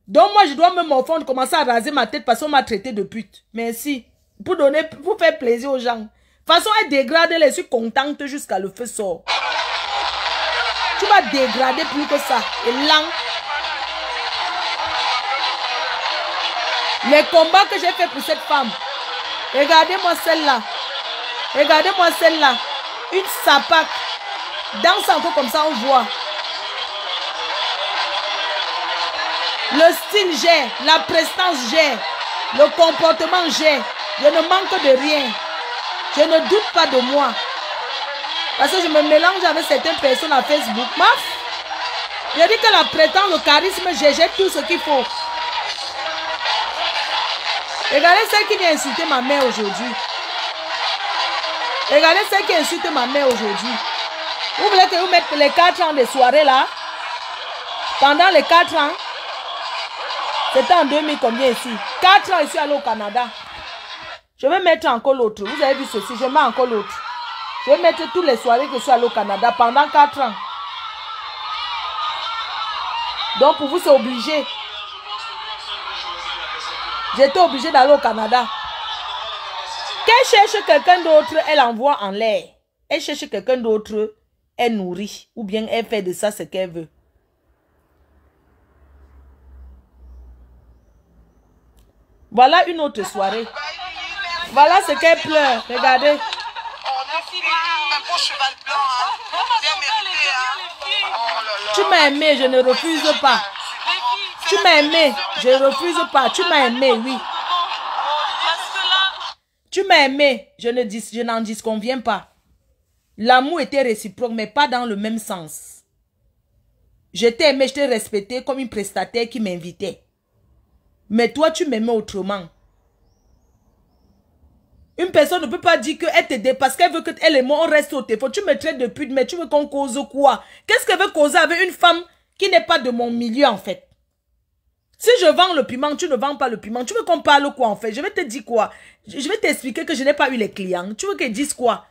Donc moi, je dois me morfondre, commencer à raser ma tête parce qu'on m'a traité de pute. Merci. Pour faire plaisir aux gens. De toute façon, elle dégrade, elle est contente jusqu'à le feu sort. Tu vas dégrader plus que ça. Et là, les combats que j'ai fait pour cette femme. Regardez-moi celle-là. Regardez-moi celle-là. Une sapac. Danse encore comme ça, on voit. Le style, j'ai. La prestance, j'ai. Le comportement, j'ai. Je ne manque de rien. Je ne doute pas de moi. Parce que je me mélange avec certaines personnes à Facebook. Maf. Je dis que la prétence, le charisme, j'ai tout ce qu'il faut. Regardez celle qui vient insulter ma mère aujourd'hui. Regardez celle qui insulte ma mère aujourd'hui. Vous voulez que vous mettez les 4 ans de soirée là? Pendant les 4 ans, c'était en 2000 combien ici? 4 ans, je suis allé au Canada. Je vais mettre encore l'autre. Vous avez vu ceci, je mets encore l'autre. Je vais mettre toutes les soirées que je suis allé au Canada pendant 4 ans. Donc pour vous, c'est obligé. J'étais obligée d'aller au Canada. Qu'elle cherche quelqu'un d'autre, elle envoie en l'air. Elle cherche quelqu'un d'autre, elle nourrit. Ou bien elle fait de ça ce qu'elle veut. Voilà une autre soirée. Voilà ce qu'elle pleure. Regardez. Tu m'as aimé, je ne refuse pas. Tu m'as aimé, je ne refuse pas. Tu m'as aimé, oui. Tu m'as aimé, je n'en disconviens pas. L'amour était réciproque, mais pas dans le même sens. Je t'ai aimé, je t'ai respecté comme une prestataire qui m'invitait. Mais toi, tu m'aimais autrement. Une personne ne peut pas dire qu'elle t'aide parce qu'elle veut qu'elle et moi, on reste au téléphone. Tu me traites de pute, mais tu veux qu'on cause quoi? Qu'est-ce qu'elle veut causer avec une femme qui n'est pas de mon milieu, en fait? Si je vends le piment, tu ne vends pas le piment. Tu veux qu'on parle quoi, en fait? Je vais te dire quoi? Je vais t'expliquer que je n'ai pas eu les clients. Tu veux qu'elle dise quoi?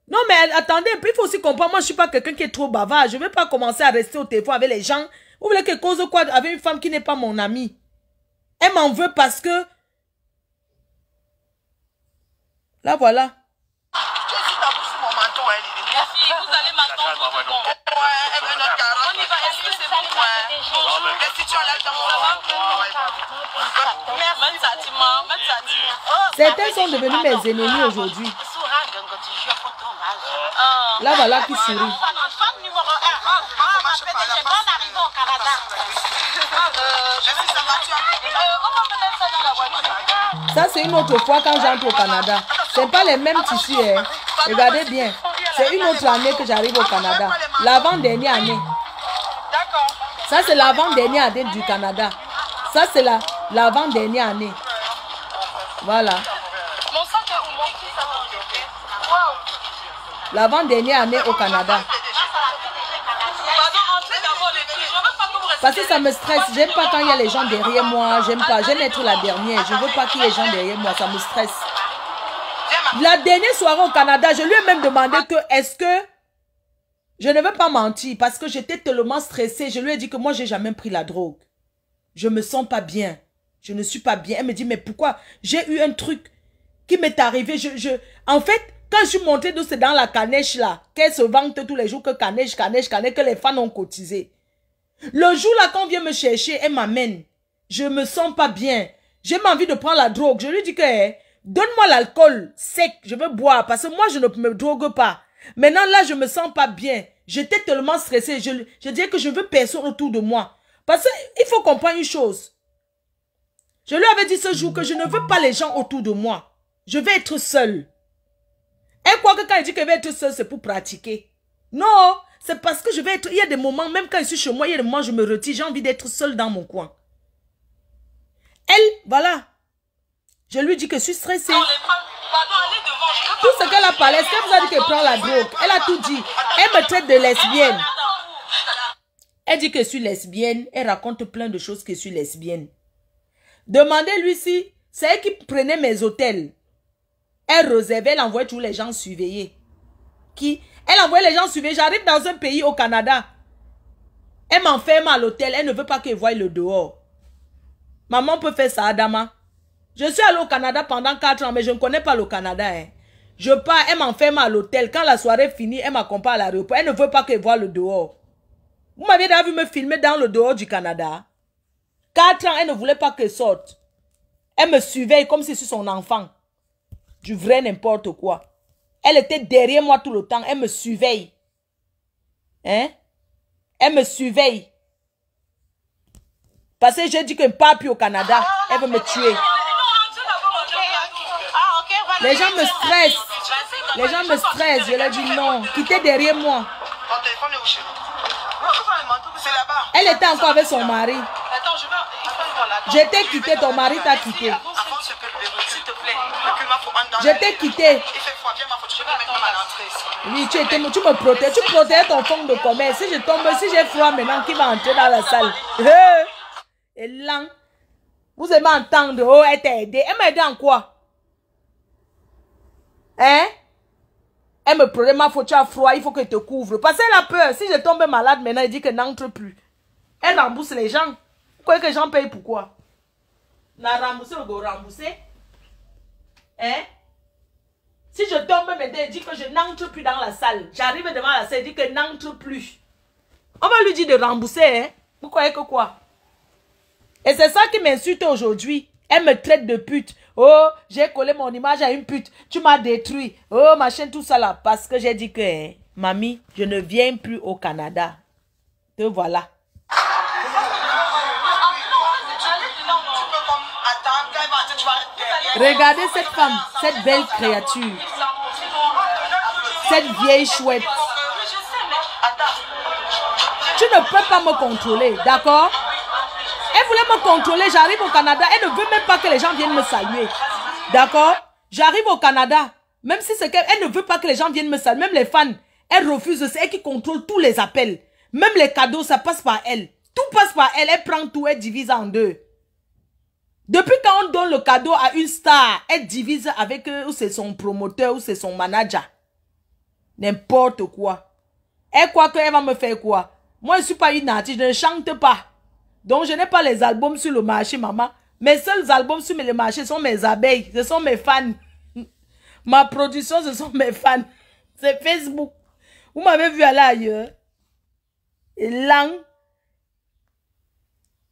Non, mais attendez, il faut aussi comprendre. Moi, je ne suis pas quelqu'un qui est trop bavard. Je ne vais pas commencer à rester au téléphone avec les gens. Vous voulez qu'elle cause quoi avec une femme qui n'est pas mon amie? Elle m'en veut parce que... Là, voilà. Certains sont devenus mes ennemis aujourd'hui. Là, voilà qui sourit. Ça, c'est une autre fois quand j'entre au Canada. Ce n'est pas les mêmes tissus. Hein. Regardez bien. C'est une autre année que j'arrive au Canada. L'avant-dernière année. Ça, c'est l'avant-dernière année du Canada. Ça, c'est l'avant-dernière année. Voilà. L'avant-dernière année au Canada. Parce que ça me stresse. J'aime pas quand il y a les gens derrière moi. J'aime pas. J'aime être la dernière. Je veux pas qu'il y ait les gens derrière moi. Ça me stresse. La dernière soirée au Canada, je lui ai même demandé que est-ce que je ne veux pas mentir parce que j'étais tellement stressée. Je lui ai dit que moi, j'ai jamais pris la drogue. Je me sens pas bien. Je ne suis pas bien. Elle me dit, mais pourquoi? J'ai eu un truc qui m'est arrivé. En fait, quand je suis montée c'est dans la canèche là, qu'elle se vante tous les jours que canèche, que les fans ont cotisé. Le jour là, quand on vient me chercher, elle m'amène. Je me sens pas bien. J'ai envie de prendre la drogue. Je lui dis que, donne-moi l'alcool sec, je veux boire. Parce que moi, je ne me drogue pas. Maintenant là, je me sens pas bien. J'étais tellement stressée. Je disais que je veux personne autour de moi. Parce qu'il faut comprendre une chose. Je lui avais dit ce jour que je ne veux pas les gens autour de moi. Je vais être seule. Elle croit que quand elle dit qu'elle va être seule, c'est pour pratiquer. Non, c'est parce que je vais être... Il y a des moments, même quand je suis chez moi, il y a des moments où je me retire. J'ai envie d'être seule dans mon coin. Elle, voilà. Je lui dis que je suis stressée. Tout ce qu'elle a parlé, est-ce qu'elle vous a dit qu'elle prend la drogue? Elle a tout dit. Elle me traite de lesbienne. Elle dit que je suis lesbienne. Elle raconte plein de choses que je suis lesbienne. Demandez-lui si c'est elle qui prenait mes hôtels. Elle réservait, elle envoyait tous les gens surveiller. Elle envoyait les gens surveiller. J'arrive dans un pays au Canada. Elle m'enferme à l'hôtel. Elle ne veut pas que je voie le dehors. Maman peut faire ça, Adama. Je suis allée au Canada pendant 4 ans, mais je ne connais pas le Canada. Hein. Je pars, elle m'enferme à l'hôtel. Quand la soirée finit, elle m'accompagne à l'aéroport. Elle ne veut pas que je voie le dehors. Vous m'avez déjà vu me filmer dans le dehors du Canada. 4 ans, elle ne voulait pas que je sorte. Elle me surveille comme si c'était son enfant. Du vrai n'importe quoi. Elle était derrière moi tout le temps. Elle me surveille. Hein? Elle me surveille. Parce que j'ai dit qu'elle ne part plus au Canada. Elle veut me tuer. Les gens me stressent. Les gens me stressent. Je leur dis non. Quittez derrière moi. Elle était encore avec son mari. Je t'ai quitté, ton mari t'a quitté. Je t'ai quitté. Oui, tu me protèges. Tu protèges ton fonds de commerce. Si je tombe, si j'ai froid maintenant, qui va entrer dans la salle? Et là, vous aimez entendre, oh, elle t'a aidé. Elle m'a aidé en quoi? Hein? Elle me protège, ma faute, tu as froid, il faut que tu te couvres. Parce qu'elle a peur. Si je tombe malade maintenant, elle dit qu'elle n'entre plus. Elle rembourse les gens. Vous croyez que les gens payent pourquoi? La rembourser, le go rembourser. Hein? Si je tombe maintenant, elle dit que je n'entre plus dans la salle. J'arrive devant la salle, elle dit qu'elle n'entre plus. On va lui dire de rembourser, hein? Vous croyez que quoi? Et c'est ça qui m'insulte aujourd'hui. Elle me traite de pute. Oh, j'ai collé mon image à une pute. Tu m'as détruit. Oh, machin, tout ça là. Parce que j'ai dit que, hein, mamie, je ne viens plus au Canada. Te voilà. Regardez cette femme, cette belle créature. Cette vieille chouette. Tu ne peux pas me contrôler, d'accord? Elle voulait me contrôler, j'arrive au Canada, elle ne veut même pas que les gens viennent me saluer. D'accord? J'arrive au Canada, même si c'est qu'elle, elle ne veut pas que les gens viennent me saluer, même les fans, elle refuse, c'est elle qui contrôle tous les appels. Même les cadeaux, ça passe par elle. Tout passe par elle, elle prend tout, elle divise en deux. Depuis quand on donne le cadeau à une star, elle divise avec ou c'est son promoteur ou c'est son manager. N'importe quoi. Elle croit qu'elle va me faire quoi? Moi, je ne suis pas une artiste, je ne chante pas. Donc, je n'ai pas les albums sur le marché, maman. Mes seuls albums sur le marché sont mes abeilles. Ce sont mes fans. Ma production, ce sont mes fans. C'est Facebook. Vous m'avez vu aller ailleurs. Et là,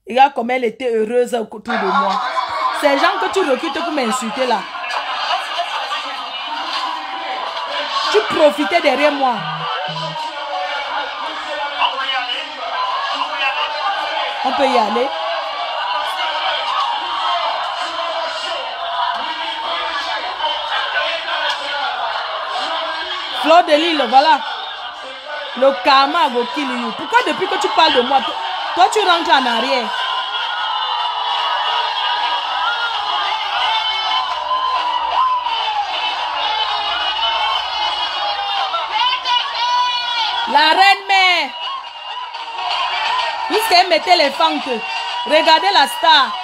regarde comme elle était heureuse autour de moi. Ces gens que tu recrutes pour m'insulter là. Tu profitais derrière moi. On peut y aller. Fleur de l'île, voilà. Le karma go kill you. Pourquoi depuis que tu parles de moi, toi tu rentres en arrière? La reine mère. Puisqu'elle mettait les fentes. Regardez la star.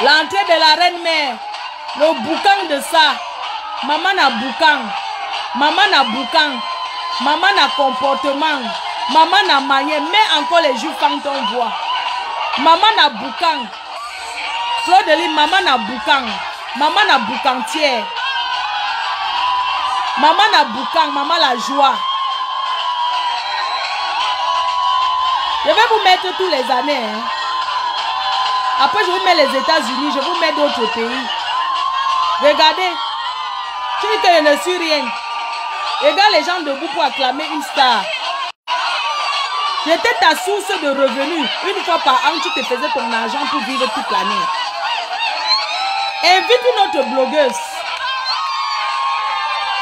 L'entrée de la reine mère. Le boucan de ça. Maman n'a boucan. Maman n'a boucan. Maman n'a comportement. Maman n'a manié, mais encore les jours quand on voit. Maman n'a boucan. Fleur de Lys, maman n'a boucan. Maman n'a boucantière. Maman n'a boucan, maman la joie. Je vais vous mettre tous les années. Hein. Après, je vous mets les États-Unis, je vous mets d'autres pays. Regardez. Tu dis que je ne suis rien. Regarde les gens debout pour acclamer une star. J'étais ta source de revenus. Une fois par an, tu te faisais ton argent pour vivre toute l'année. Invite une autre blogueuse.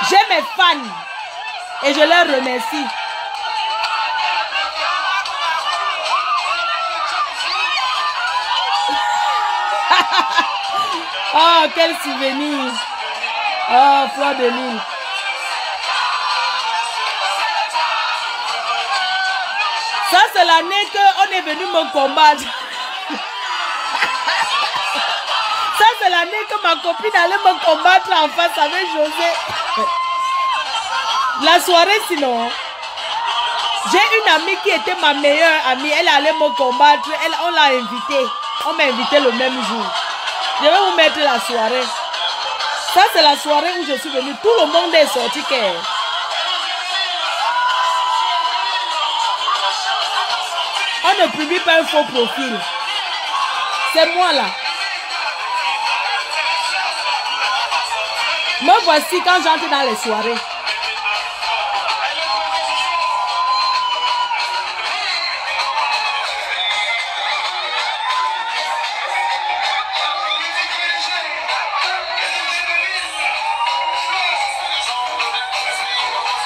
J'ai mes fans. Et je leur remercie. Oh, quel souvenir. Oh, Fleur de Lys. Ça, c'est l'année qu'on est venu me combattre. Ça, c'est l'année que ma copine allait me combattre en face avec José. La soirée, sinon, j'ai une amie qui était ma meilleure amie. Elle allait me combattre. On l'a invitée. On m'a invité le même jour. Je vais vous mettre la soirée. Ça, c'est la soirée où je suis venue. Tout le monde est sorti. On ne publie pas un faux profil. C'est moi là. Me voici quand j'entre dans les soirées.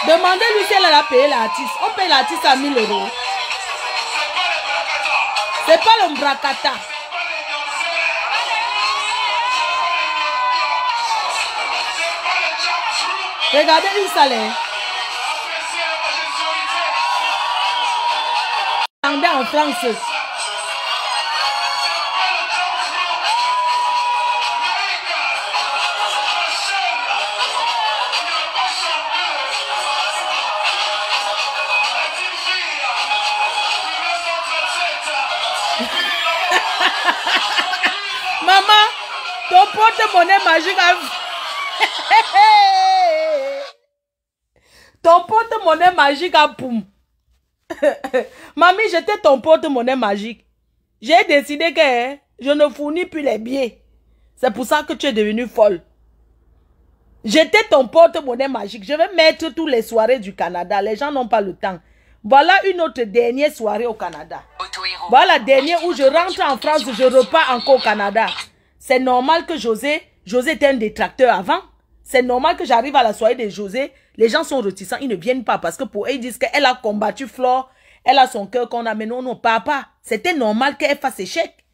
Demandez-lui si elle a payé l'artiste. On paye l'artiste à 1000 €. C'est pas le bracata. Regardez une salaire. En France. Maman, ton porte-monnaie magique a... Ton porte-monnaie magique a poum. Mamie, j'étais ton porte-monnaie magique. J'ai décidé que je ne fournis plus les billets. C'est pour ça que tu es devenue folle. J'étais ton porte-monnaie magique. Je vais mettre toutes les soirées du Canada. Les gens n'ont pas le temps. Voilà une autre dernière soirée au Canada. Voilà la dernière où je rentre en France, je repars encore au Canada. C'est normal que José était un détracteur avant. C'est normal que j'arrive à la soirée de José. Les gens sont réticents, ils ne viennent pas parce que pour eux, ils disent qu'elle a combattu Flore. Elle a son cœur qu'on a. Mais non, non, papa. C'était normal qu'elle fasse échec.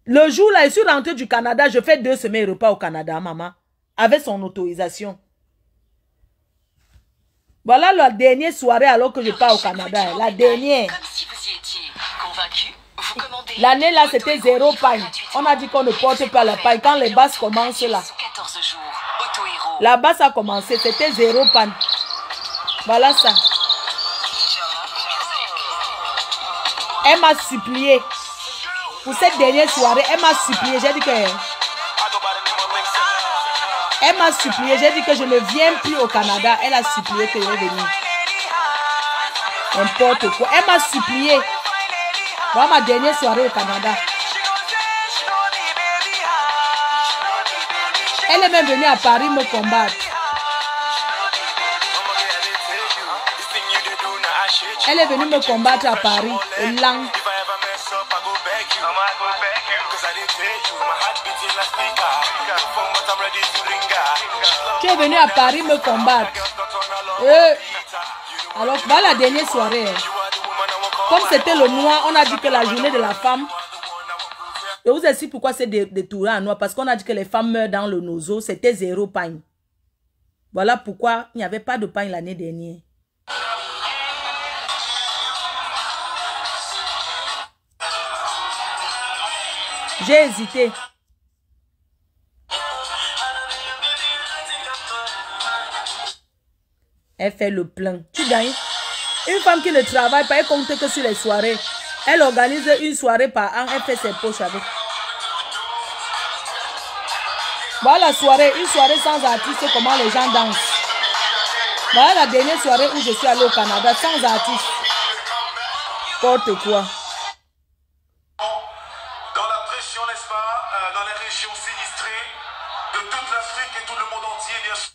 Le jour là, je suis rentrée du Canada, je fais 2 semaines repas au Canada, maman. Avec son autorisation. Voilà la dernière soirée alors que je pars au Canada. La dernière. L'année là, c'était 0 paille. On a dit qu'on ne porte pas la paille. Quand les basses commencent là. La basse a commencé, c'était 0 panne. Voilà ça. Elle m'a supplié. Pour cette dernière soirée, elle m'a supplié. J'ai dit que... Elle m'a supplié. J'ai dit que je ne viens plus au Canada. Elle a supplié que je vais venir. N'importe quoi. Elle m'a supplié. Voilà ma dernière soirée au Canada. Elle est même venue à Paris me combattre. Elle est venue me combattre à Paris, au Lang. Tu es venu à Paris me combattre. Alors, voilà la dernière soirée. Comme c'était le noir, on a dit que la journée de la femme... Je vous explique pourquoi c'est détouré en noir. Parce qu'on a dit que les femmes meurent dans le nozo. C'était 0 pain. Voilà pourquoi il n'y avait pas de pain l'année dernière. J'ai hésité. Elle fait le plein. Tu gagnes. Une femme qui ne travaille pas, elle compte que sur les soirées. Elle organise une soirée par an, elle fait ses poches avec. Voilà la soirée, une soirée sans artiste, comment les gens dansent. Voilà la dernière soirée où je suis allée au Canada, sans artiste. Porte quoi. Dans la pression, n'est-ce pas, dans les régions sinistrées de toute l'Afrique et tout le monde entier, bien sûr.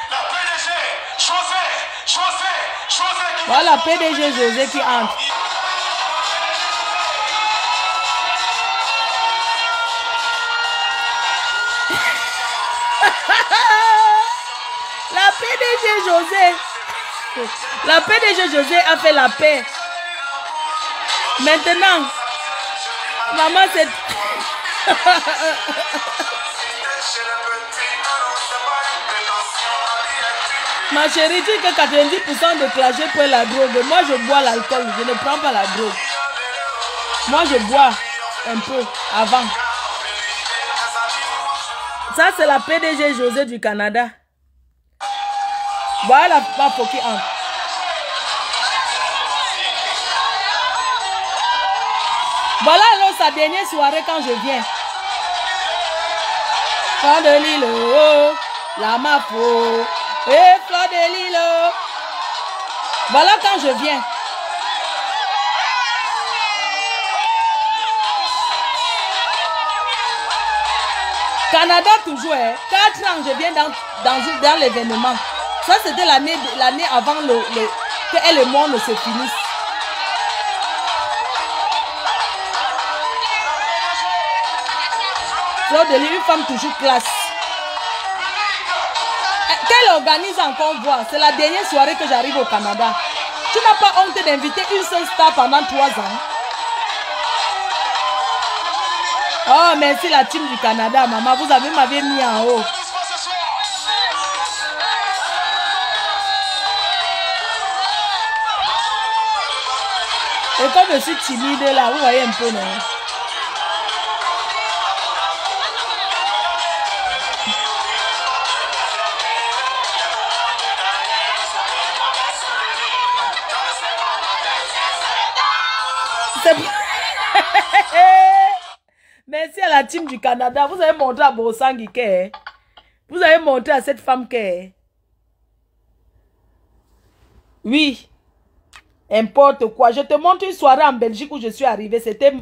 La PDG, José. Voilà PDG José qui entre. La PDG José. La PDG José a fait la paix. Maintenant, maman c'est... Ma chérie, tu dis que 90% de clashé pour la drogue. Moi, je bois l'alcool, je ne prends pas la drogue. Moi, je bois un peu avant. Ça, c'est la PDG José du Canada. Voilà la papo qui entre. Voilà alors sa dernière soirée quand je viens. Fleur de Lilo, la Mapo, et Fleur de Lilo. Voilà quand je viens. Canada toujours, hein. 4 ans je viens dans l'événement. Ça c'était l'année avant que le monde se finisse. Fleur de Lille, une femme toujours classe. Qu'elle organise un convoi. C'est la dernière soirée que j'arrive au Canada. Tu n'as pas honte d'inviter une seule star pendant 3 ans. Oh, merci la team du Canada, maman. Vous m'avez mis en haut. Et comme je suis timide là, vous voyez un peu, non? Merci à la team du Canada. Vous avez montré à Bossangi que vous avez montré à cette femme que oui, importe quoi. Je te montre une soirée en Belgique où je suis arrivée. C'était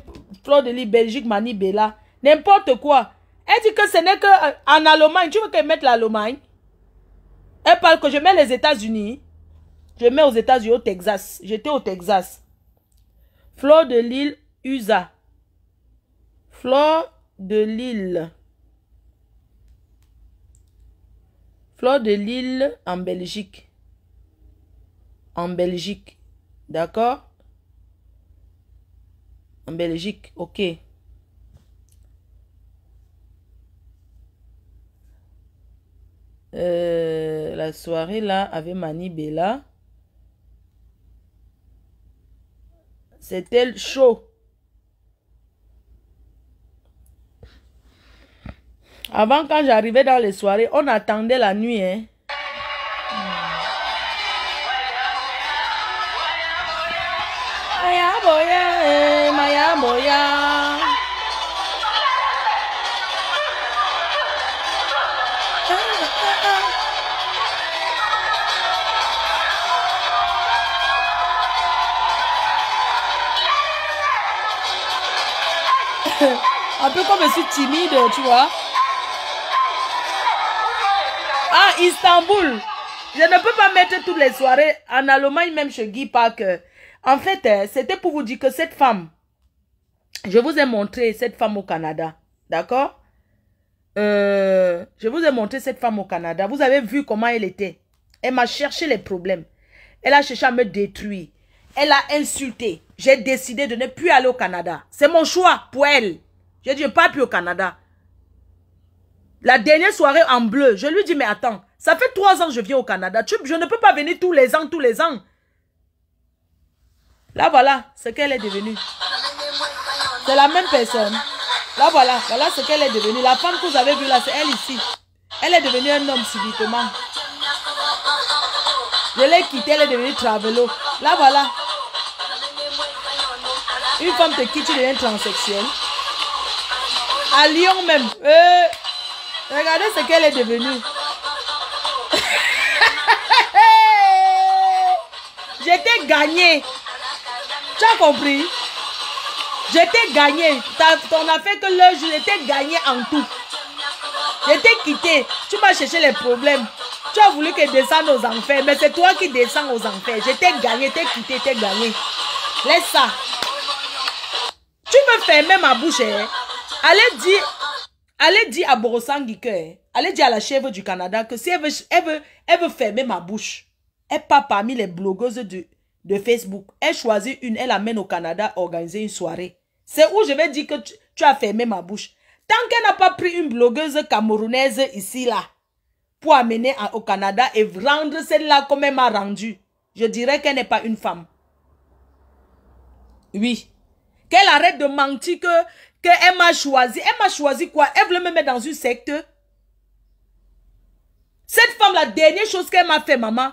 Fleur de Lille, Belgique, Mani Bella. N'importe quoi. Elle dit que ce n'est qu'en Allemagne. Tu veux qu'elle mette l'Allemagne? Elle parle que je mets les États-Unis. Je mets aux États-Unis, au Texas. J'étais au Texas. Fleur de Lille, USA. Fleur de Lille. Fleur de Lille en Belgique. En Belgique. D'accord? En Belgique, ok. La soirée là avec Mani Bella. C'était chaud. Avant, quand j'arrivais dans les soirées, on attendait la nuit, hein. Maya boya, Maya boya. Un peu comme je suis timide, tu vois. Ah, Istanbul. Je ne peux pas mettre toutes les soirées. En Allemagne, même chez Guy Park. En fait, c'était pour vous dire que cette femme, je vous ai montré cette femme au Canada. D'accord? Je vous ai montré cette femme au Canada. Vous avez vu comment elle était. Elle m'a cherché les problèmes. Elle a cherché à me détruire. Elle a insulté. J'ai décidé de ne plus aller au Canada. C'est mon choix pour elle. J'ai dit, je ne pars plus au Canada. La dernière soirée en bleu, je lui dis, mais attends, ça fait 3 ans que je viens au Canada. Je ne peux pas venir tous les ans. Là, voilà ce qu'elle est devenue. C'est la même personne. Là, voilà ce qu'elle est devenue. La femme que vous avez vue là, c'est elle ici. Elle est devenue un homme subitement. Je l'ai quittée, elle est devenue travelo. Là, voilà. Une femme te quitte, tu deviens transsexuel. À Lyon même. Regardez ce qu'elle est devenue. J'étais gagnée. Tu as compris? J'étais gagnée. T'en as fait que le jour, j'étais gagnée en tout. J'étais quittée. Tu m'as cherché les problèmes. Tu as voulu que je descende aux enfers. Mais c'est toi qui descends aux enfers. J'étais gagnée, t'es quittée, t'es gagnée. Laisse ça. Tu me fermer ma bouche. Hein? Allez dire à Borosangi que, allez dire à la chèvre du Canada que si elle veut fermer ma bouche, elle part parmi les blogueuses de Facebook. Elle choisit une, elle amène au Canada organiser une soirée. C'est où je vais dire que tu as fermé ma bouche. Tant qu'elle n'a pas pris une blogueuse camerounaise ici, là, pour amener au Canada et rendre celle-là comme elle m'a rendu, je dirais qu'elle n'est pas une femme. Oui. Qu'elle arrête de mentir qu'elle m'a choisi. Elle m'a choisi quoi? Elle voulait me mettre dans une secte. Cette femme, la dernière chose qu'elle m'a fait, maman,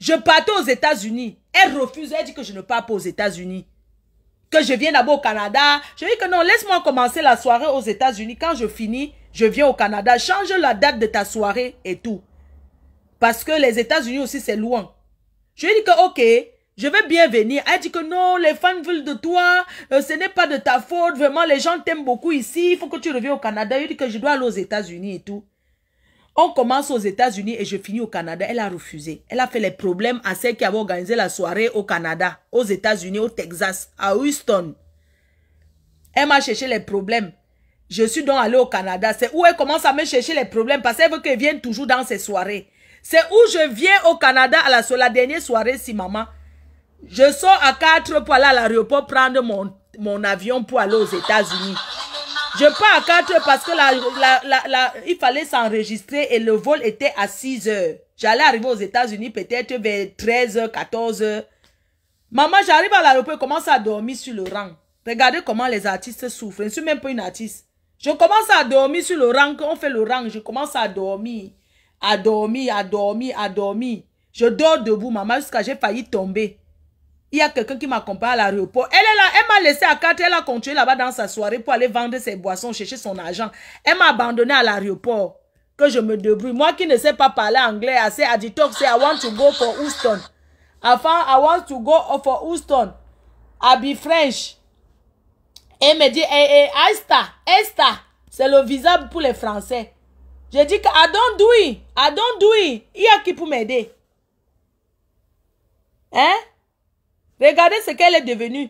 je partais aux États-Unis. Elle refuse, elle dit que je ne pars pas aux États-Unis. Que je viens d'abord au Canada. Je dis que non, laisse-moi commencer la soirée aux États-Unis. Quand je finis, je viens au Canada. Change la date de ta soirée et tout. Parce que les États-Unis aussi, c'est loin. Je lui ai dit que ok, je vais bien venir. Elle dit que non, les fans veulent de toi. Ce n'est pas de ta faute. Vraiment, les gens t'aiment beaucoup ici. Il faut que tu reviennes au Canada. Je lui ai dit que je dois aller aux États-Unis et tout. On commence aux États-Unis et je finis au Canada. Elle a refusé. Elle a fait les problèmes à celle qui avait organisé la soirée au Canada, aux États-Unis, au Texas, à Houston. Elle m'a cherché les problèmes. Je suis donc allée au Canada. C'est où elle commence à me chercher les problèmes parce qu'elle veut que je vienne toujours dans ses soirées. C'est où je viens au Canada à la dernière soirée, si maman. Je sors à 4 pour aller à l'aéroport prendre mon avion pour aller aux États-Unis. Je pars à 4 parce que il fallait s'enregistrer et le vol était à 6 heures. J'allais arriver aux États-Unis peut-être vers 13 h, 14 h. Maman, j'arrive à l'aéroport et commence à dormir sur le rang. Regardez comment les artistes souffrent. Je ne suis même pas une artiste. Je commence à dormir sur le rang. Quand on fait le rang, je commence à dormir. À dormir. Je dors debout, maman, jusqu'à j'ai failli tomber. Il y a quelqu'un qui m'accompagne à l'aéroport. Elle est là, elle m'a laissé à 4, elle a continué là-bas dans sa soirée pour aller vendre ses boissons, chercher son argent. Elle m'a abandonné à l'aéroport. Que je me débrouille. Moi qui ne sais pas parler anglais, assez à dit talk, say I want to go for Houston. Enfin, I want to go for Houston. I be French. Elle me dit, Esther, c'est le visa pour les Français. J'ai dit que I don't do it. Il y a qui pour m'aider? Hein? Regardez ce qu'elle est devenue.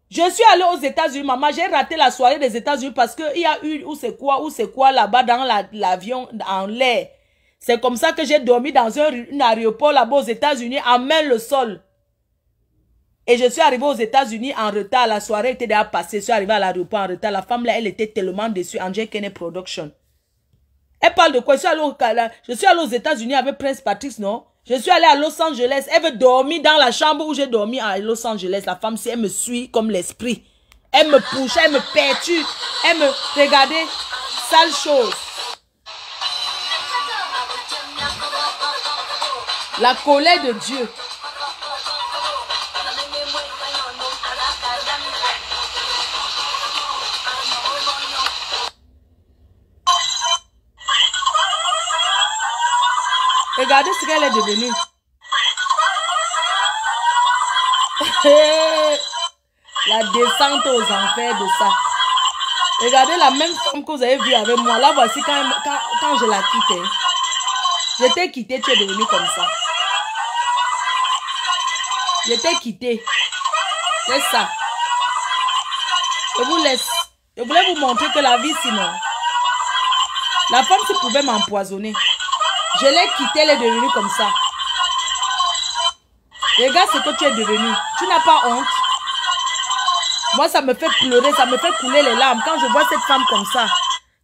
Je suis allée aux États-Unis, maman. J'ai raté la soirée des États-Unis parce qu'il y a eu, où c'est quoi là-bas dans l'avion, en l'air. C'est comme ça que j'ai dormi dans un aéroport là-bas aux États-Unis, en main le sol. Et je suis arrivée aux États-Unis en retard. La soirée était déjà passée. Je suis arrivée à l'aéroport en retard. La femme là, elle était tellement déçue. Angel Kenney Production. Elle parle de quoi? Je suis allée aux États-Unis avec Prince Patrick, non? Je suis allée à Los Angeles. Elle veut dormir dans la chambre où j'ai dormi à Los Angeles. La femme, si elle me suit comme l'esprit. Elle me pousse, elle me perturbe. Elle me... Regardez, sale chose. La colère de Dieu. Regardez ce qu'elle est devenue. La descente aux enfers de ça. Regardez la même femme que vous avez vue avec moi. Là, voici quand je la quitte. Je t'ai quitté, tu es devenue comme ça. Je t'ai quitté. C'est ça. Je vous laisse. Je voulais vous montrer que la vie, sinon. La femme se pouvait m'empoisonner. Je l'ai quittée, elle est devenue comme ça. Regarde ce que tu es devenue. Tu n'as pas honte. Moi, ça me fait pleurer, ça me fait couler les larmes. Quand je vois cette femme comme ça,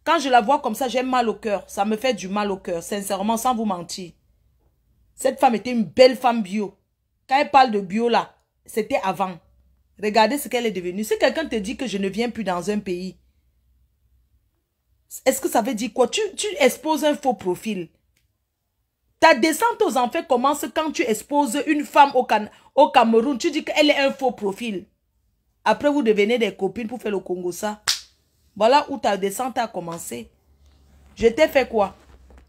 quand je la vois comme ça, j'ai mal au cœur. Ça me fait du mal au cœur, sincèrement, sans vous mentir. Cette femme était une belle femme bio. Quand elle parle de bio là, c'était avant. Regardez ce qu'elle est devenue. Si quelqu'un te dit que je ne viens plus dans un pays, est-ce que ça veut dire quoi? Tu exposes un faux profil. Ta descente aux enfers commence quand tu exposes une femme au Cameroun. Tu dis qu'elle est un faux profil. Après, vous devenez des copines pour faire le Congo ça. Voilà où ta descente a commencé. Je t'ai fait quoi?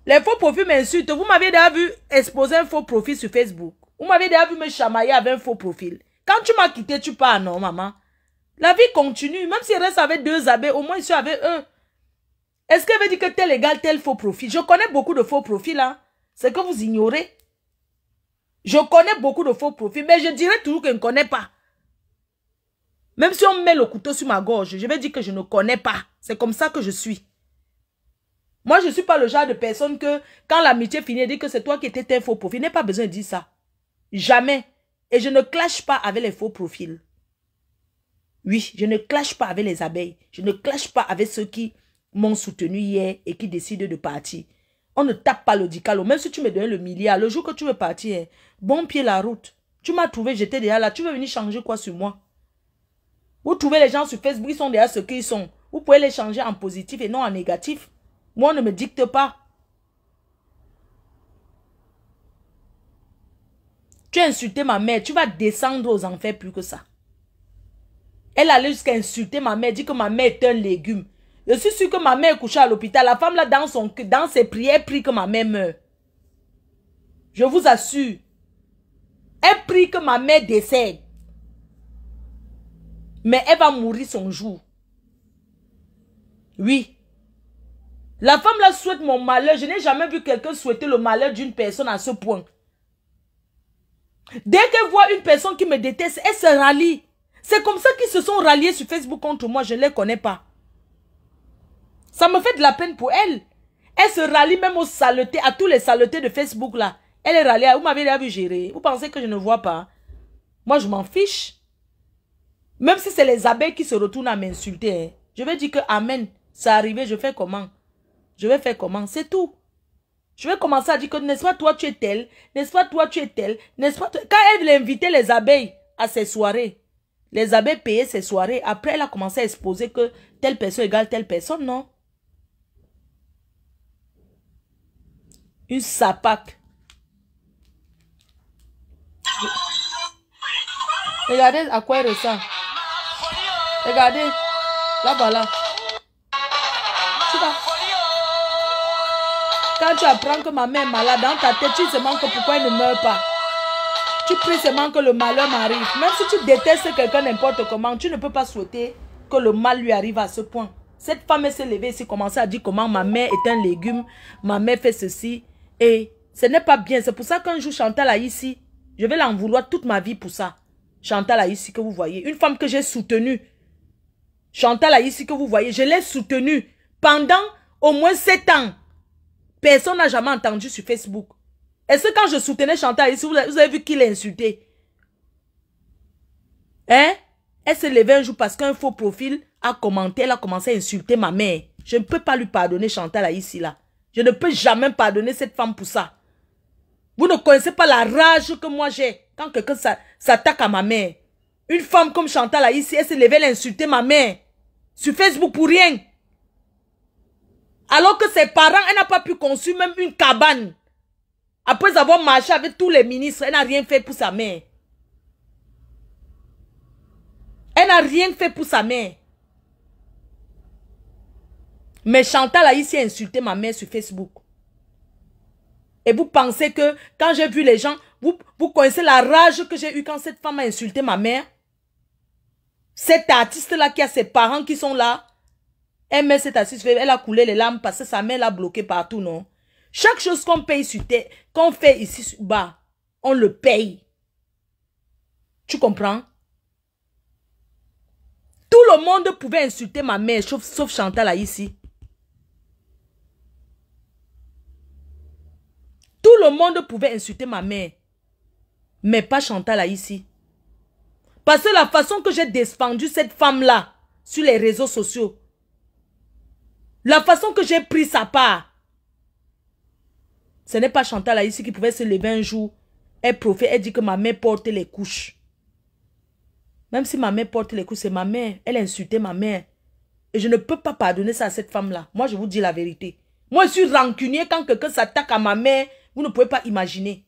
Les faux profils m'insultent. Vous m'avez déjà vu exposer un faux profil sur Facebook. Vous m'avez déjà vu me chamailler avec un faux profil. Quand tu m'as quitté, tu pars, non, maman? La vie continue. Même si je reste avec 2 abeilles, au moins je suis avec eux. Est-ce qu'elle veut dire que tel égale tel faux profil? Je connais beaucoup de faux profils, hein. C'est que vous ignorez. Je connais beaucoup de faux profils, mais je dirais toujours que je ne connais pas. Même si on met le couteau sur ma gorge, je vais dire que je ne connais pas. C'est comme ça que je suis. Moi, je ne suis pas le genre de personne que, quand l'amitié finit, elle dit que c'est toi qui étais un faux profil. Il n'est pas besoin de dire ça. Jamais. Et je ne clash pas avec les faux profils. Oui, je ne clash pas avec les abeilles. Je ne clash pas avec ceux qui m'ont soutenu hier et qui décident de partir. On ne tape pas le dicalo. Même si tu me donnes le milliard, le jour que tu veux partir, bon pied la route. Tu m'as trouvé, j'étais déjà là. Tu veux venir changer quoi sur moi? Vous trouvez les gens sur Facebook, ils sont déjà ce qu'ils sont. Vous pouvez les changer en positif et non en négatif. Moi, on ne me dicte pas. Tu as insulté ma mère, tu vas descendre aux enfers plus que ça. Elle allait jusqu'à insulter ma mère, dit que ma mère est un légume. Je suis sûr que ma mère est couchée à l'hôpital. La femme là, dans ses prières, prie que ma mère meure. Je vous assure. Elle prie que ma mère décède. Mais elle va mourir son jour. Oui. La femme là souhaite mon malheur. Je n'ai jamais vu quelqu'un souhaiter le malheur d'une personne à ce point. Dès qu'elle voit une personne qui me déteste, elle se rallie. C'est comme ça qu'ils se sont ralliés sur Facebook contre moi. Je ne les connais pas. Ça me fait de la peine pour elle. Elle se rallie même aux saletés, à tous les saletés de Facebook là. Elle est ralliée. Vous m'avez déjà vu gérer. Vous pensez que je ne vois pas? Moi, je m'en fiche. Même si c'est les abeilles qui se retournent à m'insulter. Hein. Je vais dire que amen. C'est arrivé, je fais comment? Je vais faire comment? C'est tout. Je vais commencer à dire que n'est-ce pas toi tu es tel? N'est-ce pas toi tu es tel? N'est-ce pas toi... Quand elle invitait les abeilles à ses soirées, les abeilles payaient ses soirées. Après, elle a commencé à exposer que telle personne égale telle personne, non? Une sapac. Regardez à quoi elle ressemble. Regardez. Là, voilà. Tu vois. Quand tu apprends que ma mère est malade, dans ta tête, tu te demandes pourquoi elle ne meurt pas. Tu pries seulement que le malheur m'arrive. Même si tu détestes quelqu'un n'importe comment, tu ne peux pas souhaiter que le mal lui arrive à ce point. Cette femme, elle s'est levée ici, commençait à dire comment ma mère est un légume, ma mère fait ceci. Et ce n'est pas bien. C'est pour ça qu'un jour, Chantal a ici, je vais l'en vouloir toute ma vie pour ça. Chantal a ici que vous voyez. Une femme que j'ai soutenue. Chantal a ici que vous voyez. Je l'ai soutenue pendant au moins 7 ans. Personne n'a jamais entendu sur Facebook. Est-ce que quand je soutenais Chantal ici, vous avez vu qui l'a insulté? Hein? Elle s'est levée un jour parce qu'un faux profil a commenté. Elle a commencé à insulter ma mère. Je ne peux pas lui pardonner Chantal ici là. Je ne peux jamais pardonner cette femme pour ça. Vous ne connaissez pas la rage que moi j'ai quand quelqu'un s'attaque à ma mère. Une femme comme Chantal ici, elle s'est levée, elle a insulté ma mère. Sur Facebook pour rien. Alors que ses parents, elle n'a pas pu construire même une cabane. Après avoir marché avec tous les ministres, elle n'a rien fait pour sa mère. Elle n'a rien fait pour sa mère. Mais Chantal a ici insulté ma mère sur Facebook. Et vous pensez que quand j'ai vu les gens, vous connaissez la rage que j'ai eue quand cette femme a insulté ma mère? Cet artiste-là qui a ses parents qui sont là, elle met cet artiste, elle a coulé les larmes parce que sa mère l'a bloqué partout, non? Chaque chose qu'on paye sur terre, qu'on fait ici bas, on le paye. Tu comprends? Tout le monde pouvait insulter ma mère, sauf Chantal là ici. Tout le monde pouvait insulter ma mère. Mais pas Chantal là ici. Parce que la façon que j'ai défendu cette femme-là sur les réseaux sociaux, la façon que j'ai pris sa part, ce n'est pas Chantal là ici qui pouvait se lever un jour. Elle profite, elle dit que ma mère porte les couches. Même si ma mère porte les couches, c'est ma mère. Elle a insulté ma mère. Et je ne peux pas pardonner ça à cette femme-là. Moi, je vous dis la vérité. Moi, je suis rancunier quand quelqu'un s'attaque à ma mère, Vous ne pouvez pas imaginer.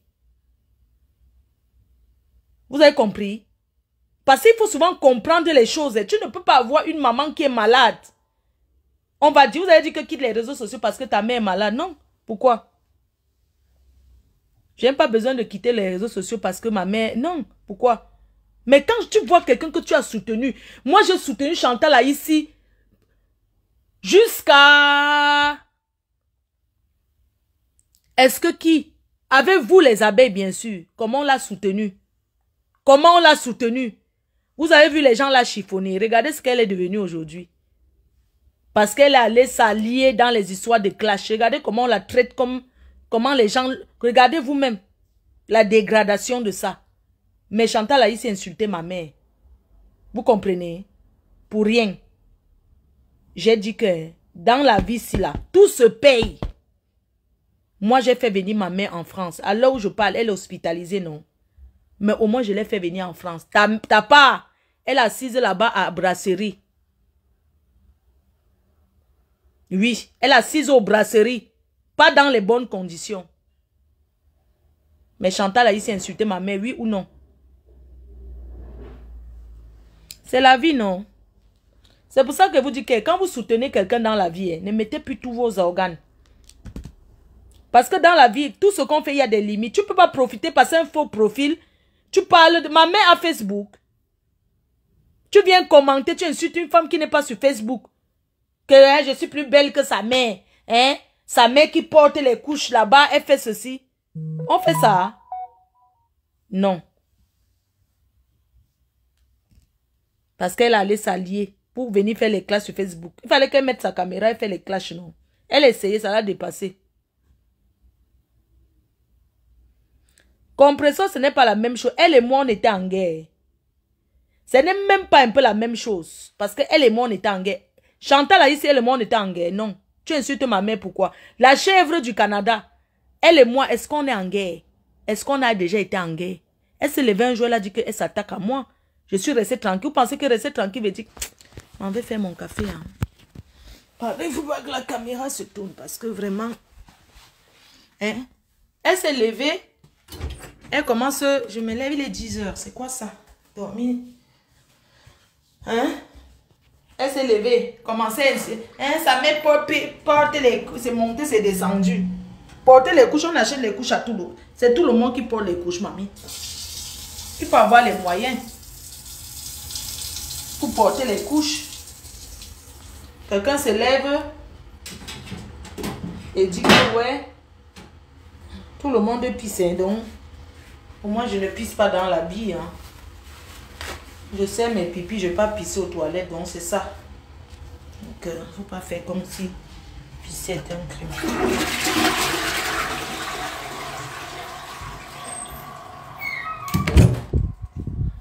Vous avez compris? Parce qu'il faut souvent comprendre les choses. Tu ne peux pas avoir une maman qui est malade. On va dire, vous avez dit que quitte les réseaux sociaux parce que ta mère est malade. Non. Pourquoi? Je n'ai pas besoin de quitter les réseaux sociaux parce que ma mère... Non. Pourquoi? Mais quand tu vois quelqu'un que tu as soutenu... Moi, j'ai soutenu Chantal là, ici. Jusqu'à... Est-ce que qui? Avec vous les abeilles, bien sûr. Comment on l'a soutenu? Comment on l'a soutenu? Vous avez vu les gens la chiffonner. Regardez ce qu'elle est devenue aujourd'hui. Parce qu'elle est allée s'allier dans les histoires de clash. Regardez comment on la traite, comment les gens... Regardez vous-même la dégradation de ça. Mais Chantal a ici insulté ma mère. Vous comprenez? Pour rien. J'ai dit que dans la vie, si là, tout se paye. Moi, j'ai fait venir ma mère en France. À l'heure où je parle, elle est hospitalisée, non? Mais au moins, je l'ai fait venir en France. Ta part, elle est assise là-bas à Brasserie. Oui, elle est assise aux brasseries. Pas dans les bonnes conditions. Mais Chantal a ici insulté ma mère, oui ou non? C'est la vie, non? C'est pour ça que vous dites que quand vous soutenez quelqu'un dans la vie, ne mettez plus tous vos organes. Parce que dans la vie, tout ce qu'on fait, il y a des limites. Tu ne peux pas profiter parce que c'est un faux profil. Tu parles de ma mère à Facebook. Tu viens commenter, tu insultes une femme qui n'est pas sur Facebook. Que je suis plus belle que sa mère. Hein? Sa mère qui porte les couches là-bas, elle fait ceci. On fait ça? Non. Parce qu'elle allait s'allier pour venir faire les clashs sur Facebook. Il fallait qu'elle mette sa caméra et faire les clashs, non. Elle essayait, ça l'a dépassé. Compressor, ce n'est pas la même chose. Elle et moi, on était en guerre. Ce n'est même pas un peu la même chose. Parce que elle et moi, on était en guerre. Chantal a ici, elle et moi, on était en guerre. Non. Tu insultes ma mère, pourquoi? La chèvre du Canada. Elle et moi, est-ce qu'on est en guerre? Est-ce qu'on a déjà été en guerre? Elle s'est levée un jour, elle a dit qu'elle s'attaque à moi. Je suis restée tranquille. Vous pensez que rester tranquille veut dire... On va faire mon café. Hein. Parlez-vous pas que la caméra se tourne. Parce que vraiment... Hein? Elle s'est levée. Elle commence... Je me lève, il est 10 h. C'est quoi ça? Dormir. Hein? Elle s'est levée. Commençait... Hein? Sa mère porte les... C'est monté, c'est descendu. Porter les couches, on achète les couches à tout le monde. C'est tout le monde qui porte les couches, mamie. Il faut avoir les moyens pour porter les couches. Quelqu'un se lève et dit que ouais, tout le monde pisse. Donc, pour moi, je ne pisse pas dans la vie. Hein. Je sais mes pipis, je ne vais pas pisser aux toilettes, donc c'est ça. Donc, il ne faut pas faire comme si pisser était un crime.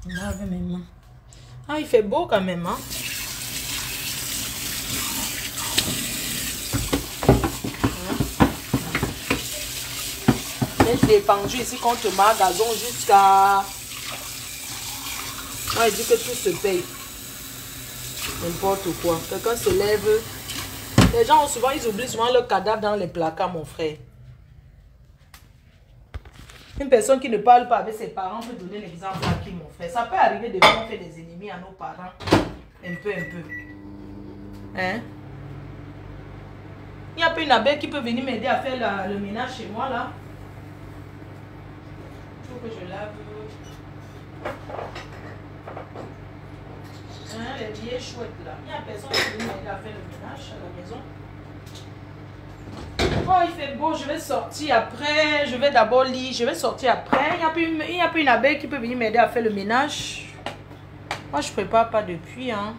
Lave mes mains. Ah, il fait beau quand même, hein? J'ai dépendu ici contre ma gazon jusqu'à... Moi, il dit que tout se paye. N'importe quoi. Quelqu'un se lève. Les gens, souvent, ils oublient souvent leur cadavre dans les placards, mon frère. Une personne qui ne parle pas avec ses parents peut donner l'exemple à qui, mon frère? Ça peut arriver de faire des ennemis à nos parents. Un peu. Hein? Il n'y a pas une abeille qui peut venir m'aider à faire le ménage chez moi, là. Il faut que je lave. Hein, les vieilles chouettes, là. Il n'y a personne qui peut m'aider à faire le ménage à la maison. Oh, il fait beau, je vais sortir après. Je vais d'abord lire, je vais sortir après. Il n'y a plus une abeille qui peut venir m'aider à faire le ménage. Moi, je ne prépare pas depuis. Hein.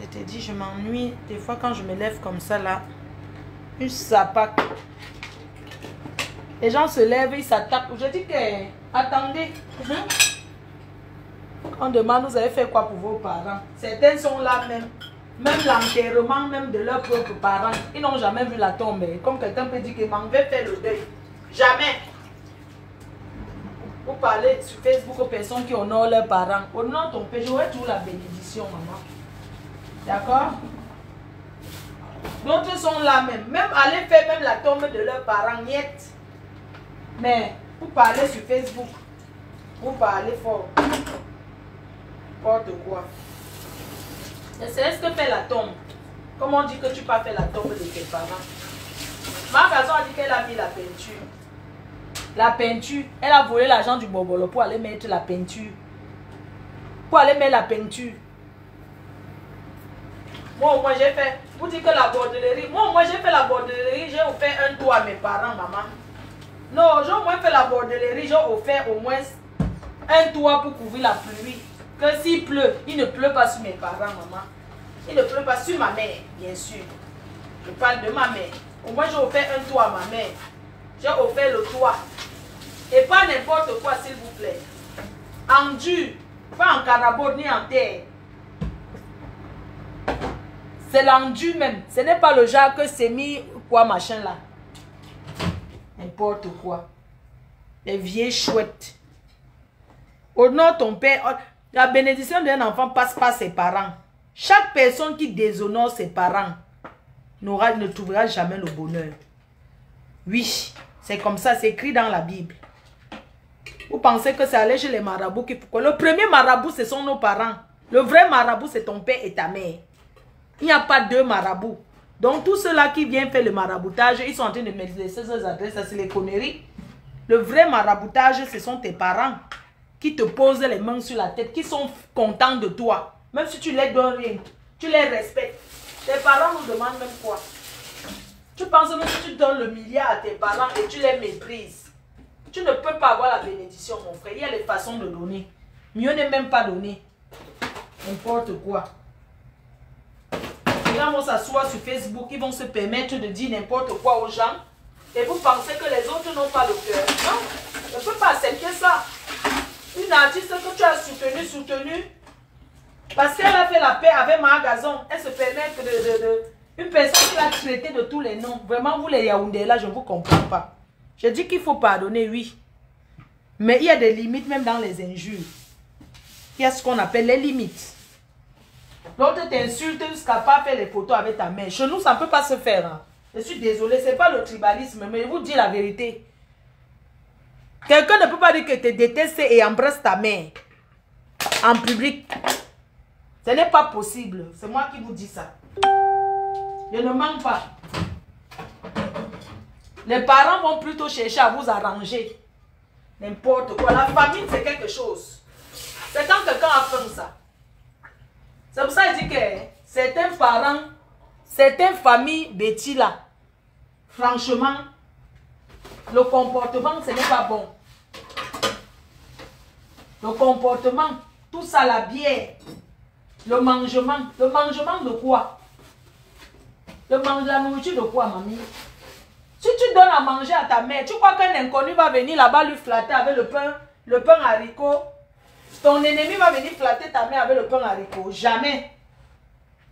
C'était dit, je m'ennuie. Des fois, quand je me lève comme ça, là, une sapac. Les gens se lèvent, ils s'attaquent. Je dis que, attendez. On demande, vous avez fait quoi pour vos parents? Certains sont là même. Même l'enterrement même de leurs propres parents, ils n'ont jamais vu la tombe. Comme quelqu'un peut dire que m'en vais faire le deuil. Jamais. Vous parlez sur Facebook aux personnes qui honorent leurs parents. Honore ton père, j'aurai toujours la bénédiction, maman. D'accord? D'autres sont là même. Même aller faire même la tombe de leurs parents, niet. Mais, vous parlez sur Facebook. Vous parlez fort. N'importe quoi. C'est ce que fait la tombe. Comme on dit que tu peux faire la tombe de tes parents. Ma garçon a dit qu'elle a mis la peinture. La peinture. Elle a volé l'argent du bobolo pour aller mettre la peinture. Pour aller mettre la peinture. Moi j'ai fait. Vous dites que la bordellerie. Moi j'ai fait la bordellerie. J'ai offert un toit à mes parents, maman. Non, j'ai au moins fait la bordellerie. J'ai offert au moins un toit pour couvrir la pluie. Que s'il pleut, il ne pleut pas sur mes parents, maman. Il ne pleut pas sur ma mère, bien sûr. Je parle de ma mère. Au moins, j'ai offert un toit à ma mère. J'ai offert le toit. Et pas n'importe quoi, s'il vous plaît. En dur. Pas en carabote ni en terre. C'est l'endu même. Ce n'est pas le genre que c'est mis quoi machin là. N'importe quoi. Les vieilles chouettes. Honore ton père. La bénédiction d'un enfant passe par ses parents. Chaque personne qui déshonore ses parents ne trouvera jamais le bonheur. Oui, c'est comme ça, c'est écrit dans la Bible. Vous pensez que c'est aller chez les marabouts qui... Le premier marabout, ce sont nos parents. Le vrai marabout, c'est ton père et ta mère. Il n'y a pas deux marabouts. Donc, tous ceux-là qui viennent faire le maraboutage, ils sont en train de mettre ces adresses, ça c'est les conneries. Le vrai maraboutage, ce sont tes parents qui te posent les mains sur la tête, qui sont contents de toi. Même si tu les donnes rien, tu les respectes. Tes parents nous demandent même quoi? Tu penses même que tu donnes le milliard à tes parents et tu les méprises. Tu ne peux pas avoir la bénédiction, mon frère. Il y a les façons de donner. Mieux n'est même pas donner. N'importe quoi. Les gens vont s'asseoir sur Facebook, ils vont se permettre de dire n'importe quoi aux gens. Et vous pensez que les autres n'ont pas le cœur. Non, je ne peux pas accepter ça. Une artiste que tu as soutenue, parce qu'elle a fait la paix avec Magazon, elle se permet une personne qui l'a traité de tous les noms. Vraiment, vous les Yaoundé là, je ne vous comprends pas. Je dis qu'il faut pardonner, oui. Mais il y a des limites même dans les injures. Il y a ce qu'on appelle les limites. L'autre t'insulte jusqu'à pas faire les photos avec ta mère. Chez nous, ça ne peut pas se faire. Hein. Je suis désolée, ce n'est pas le tribalisme, mais je vous dis la vérité. Quelqu'un ne peut pas dire que tu détestes et embrasse ta mère en public. Ce n'est pas possible. C'est moi qui vous dis ça. Je ne mens pas. Les parents vont plutôt chercher à vous arranger. N'importe quoi. La famille, c'est quelque chose. C'est quand quelqu'un a fait ça. C'est pour ça que je dis que certains parents, certaines familles bêtises là, franchement, le comportement, ce n'est pas bon. Le comportement, tout ça, la bière, le mangement de quoi? La nourriture de quoi, mamie? Si tu donnes à manger à ta mère, tu crois qu'un inconnu va venir là-bas lui flatter avec le pain haricot? Ton ennemi va venir flatter ta mère avec le pain haricot? Jamais.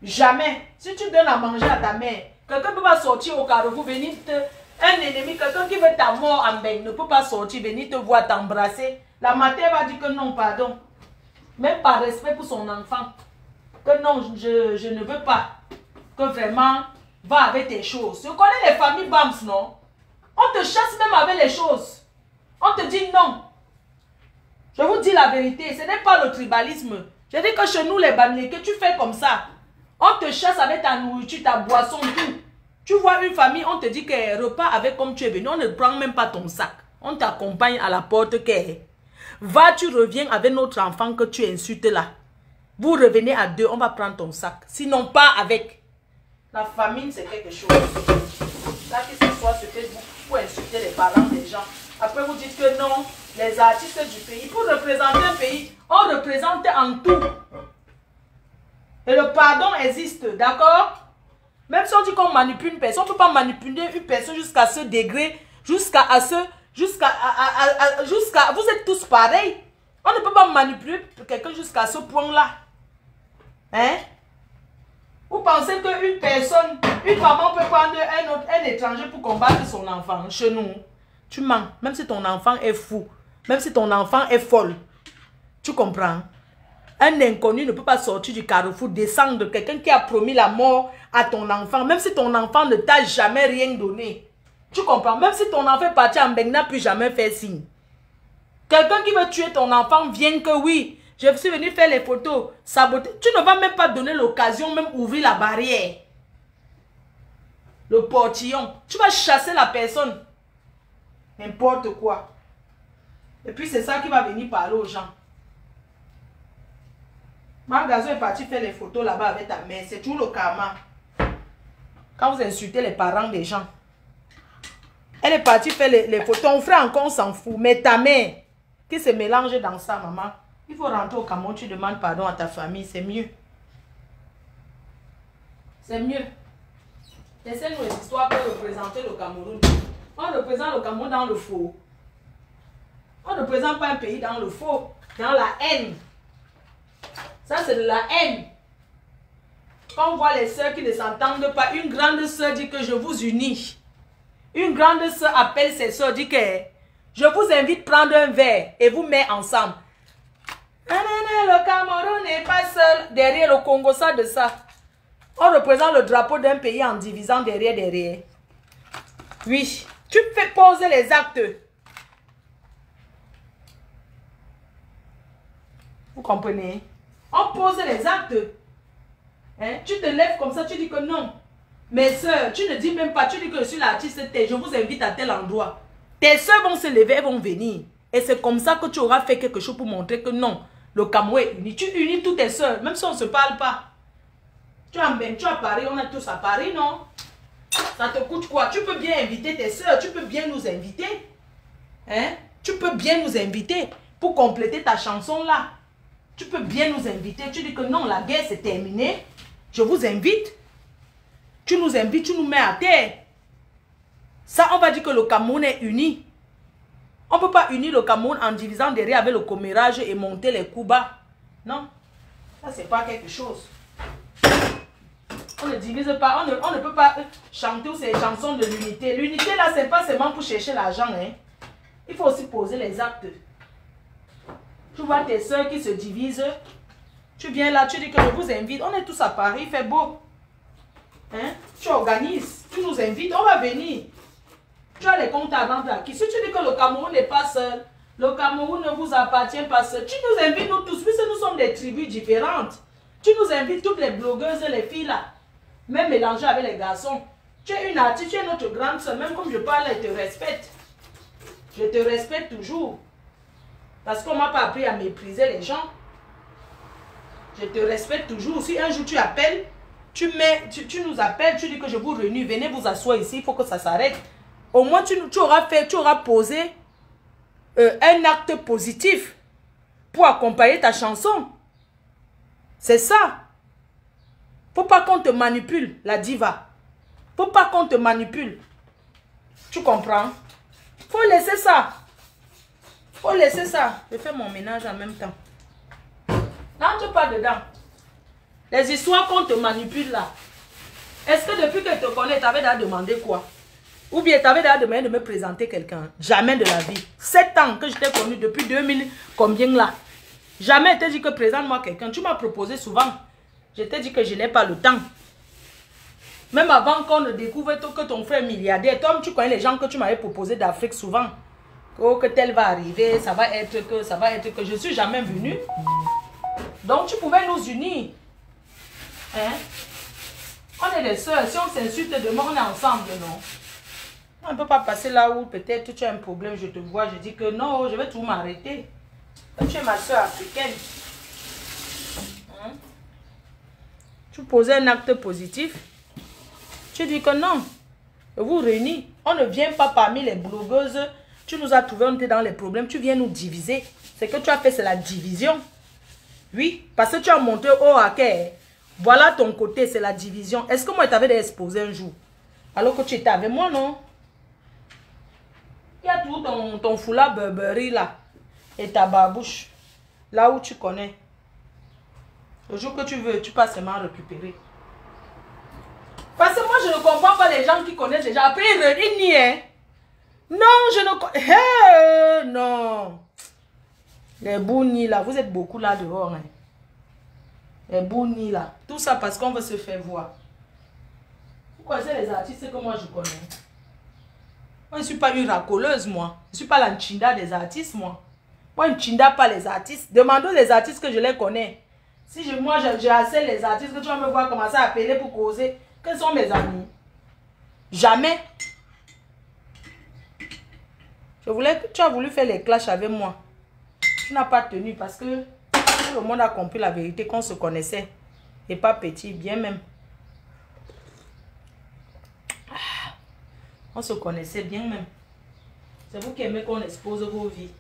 Jamais. Si tu donnes à manger à ta mère, quelqu'un ne peut pas sortir au carrefour, venir un ennemi, quelqu'un qui veut ta mort en bain, ne peut pas sortir, venir te voir t'embrasser. La matière va dire que non, pardon. Même par respect pour son enfant. Que non, je ne veux pas. Que vraiment, va avec tes choses. Tu connais les familles Bams, non? On te chasse même avec les choses. On te dit non. Je vous dis la vérité, ce n'est pas le tribalisme. Je dis que chez nous, les Bamileke, tu fais comme ça. On te chasse avec ta nourriture, ta boisson, tout. Tu vois une famille, on te dit que repas avec comme tu es venu, on ne prend même pas ton sac. On t'accompagne à la porte que va, tu reviens avec notre enfant que tu insultes là. Vous revenez à deux, on va prendre ton sac. Sinon, pas avec. La famine, c'est quelque chose. Là, qui s'assoit sur Facebook pour insulter les parents des gens. Après, vous dites que non, les artistes du pays, pour représenter un pays, on représente en tout. Et le pardon existe, d'accord? Même si on dit qu'on manipule une personne, on ne peut pas manipuler une personne jusqu'à ce degré, vous êtes tous pareils. On ne peut pas manipuler quelqu'un jusqu'à ce point-là. Hein? Vous pensez qu'une personne, une maman peut prendre un étranger pour combattre son enfant? Chez nous, tu mens. Même si ton enfant est fou, même si ton enfant est folle. Tu comprends? Un inconnu ne peut pas sortir du carrefour, descendre de quelqu'un qui a promis la mort à ton enfant, même si ton enfant ne t'a jamais rien donné. Tu comprends? Même si ton enfant est parti en Beng, n'a plus jamais fait signe. Quelqu'un qui veut tuer ton enfant vient que oui. Je suis venu faire les photos, saboter. Tu ne vas même pas donner l'occasion, même ouvrir la barrière. Le portillon. Tu vas chasser la personne. N'importe quoi. Et puis c'est ça qui va venir parler aux gens. Magazo est parti faire les photos là-bas avec ta mère. C'est toujours le karma. Quand vous insultez les parents des gens. Elle est partie faire les photos. Ton frère encore, on s'en fout. Mais ta mère, qui se mélange dans ça, maman. Il faut rentrer au Cameroun, tu demandes pardon à ta famille. C'est mieux. C'est mieux. Laissez-nous les histoires pour représenter le Cameroun. On représente le Cameroun dans le faux. On ne représente pas un pays dans le faux. Dans la haine. Ça, c'est de la haine. Quand on voit les sœurs qui ne s'entendent pas, une grande sœur dit que je vous unis. Une grande sœur appelle ses sœurs, dit que je vous invite à prendre un verre et vous mettre ensemble. Le Cameroun n'est pas seul derrière le Congo, ça de ça. On représente le drapeau d'un pays en divisant derrière. Oui, tu fais poser les actes. Vous comprenez? On pose les actes. Hein? Tu te lèves comme ça, tu dis que non. Mes soeurs, tu ne dis même pas, tu dis que je suis l'artiste, je vous invite à tel endroit. Tes soeurs vont se lever, elles vont venir. Et c'est comme ça que tu auras fait quelque chose pour montrer que non, le Cameroun est uni. Tu unis toutes tes soeurs, même si on ne se parle pas. Tu es à Paris, on est tous à Paris, non? Ça te coûte quoi? Tu peux bien inviter tes soeurs, tu peux bien nous inviter. Hein? Tu peux bien nous inviter pour compléter ta chanson là. Tu peux bien nous inviter. Tu dis que non, la guerre c'est terminé. Je vous invite. Tu nous invites, tu nous mets à terre. Ça, on va dire que le Cameroun est uni. On ne peut pas unir le Cameroun en divisant derrière avec le commérage et monter les coups bas. Non. Ça, c'est pas quelque chose. On ne divise pas. On ne peut pas chanter ces chansons de l'unité. L'unité, là, c'est pas seulement pour chercher l'argent. Hein. Il faut aussi poser les actes. Tu vois tes soeurs qui se divisent. Tu viens là, tu dis que je vous invite. On est tous à Paris, il fait beau. Hein? Tu organises, tu nous invites, on va venir. Tu as les comptes à rendre acquis. Si tu dis que le Cameroun n'est pas seul, le Cameroun ne vous appartient pas seul, tu nous invites nous tous, puisque nous sommes des tribus différentes. Tu nous invites toutes les blogueuses, les filles là, même mélangées avec les garçons. Tu es une artiste, tu es notre grande soeur, même comme je parle, elle te respecte. Je te respecte toujours. Parce qu'on ne m'a pas appris à mépriser les gens. Je te respecte toujours. Si un jour tu appelles, tu nous appelles, tu dis que je vous réunis, venez vous asseoir ici, il faut que ça s'arrête. Au moins, tu auras posé un acte positif pour accompagner ta chanson. C'est ça. Faut pas qu'on te manipule, la diva. Faut pas qu'on te manipule. Tu comprends? Faut laisser ça. Faut laisser ça. Je fais mon ménage en même temps. N'entre pas dedans. Les histoires qu'on te manipule là. Est-ce que depuis que je te connais, tu avais déjà demandé quoi? Ou bien tu avais déjà demandé de me présenter quelqu'un? Jamais de la vie. 7 ans que je t'ai connu, depuis 2000, combien là? Jamais je t'ai dit que présente-moi quelqu'un. Tu m'as proposé souvent. Je t'ai dit que je n'ai pas le temps. Même avant qu'on ne découvre que ton frère est milliardaire. Toi, tu connais les gens que tu m'avais proposé d'Afrique souvent. Oh, que tel va arriver, ça va être que je ne suis jamais venu. Donc tu pouvais nous unir. Hein? On est des sœurs. Si on s'insulte demain, on est ensemble, non? On ne peut pas passer là où peut-être tu as un problème, je te vois, je dis que non, je vais tout m'arrêter. Tu es ma soeur africaine. Hein? Tu posais un acte positif. Tu dis que non. Vous réunis. On ne vient pas parmi les blogueuses. Tu nous as trouvé, on était dans les problèmes. Tu viens nous diviser. Ce que tu as fait, c'est la division. Oui, parce que tu as montré, oh, ok, voilà ton côté, c'est la division. Est-ce que moi, je t'avais exposé un jour? Alors que tu étais avec moi, non? Il y a tout ton foulard Burberry là. Et ta barbouche. Là où tu connais. Le jour que tu veux, tu passes seulement récupérer. Parce que moi, je ne comprends pas les gens qui connaissent déjà. Après, ils nient, hein? Non, je ne comprends. Non. Les bounis là, vous êtes beaucoup là dehors. Hein? Les bounis là. Tout ça parce qu'on veut se faire voir. Vous connaissez les artistes que moi je connais. Moi, je ne suis pas une racoleuse, moi. Je ne suis pas la Nchinda des artistes, moi. Moi, je ne Nchinda pas les artistes. Demandons les artistes que je les connais. Si moi, j'ai assez les artistes que tu vas me voir commencer à appeler pour causer, quels sont mes amis? Jamais. Tu as voulu faire les clashs avec moi. Tu n'as pas tenu parce que tout le monde a compris la vérité qu'on se connaissait. Et pas petit, bien même. On se connaissait bien même. C'est vous qui aimez qu'on expose vos vies.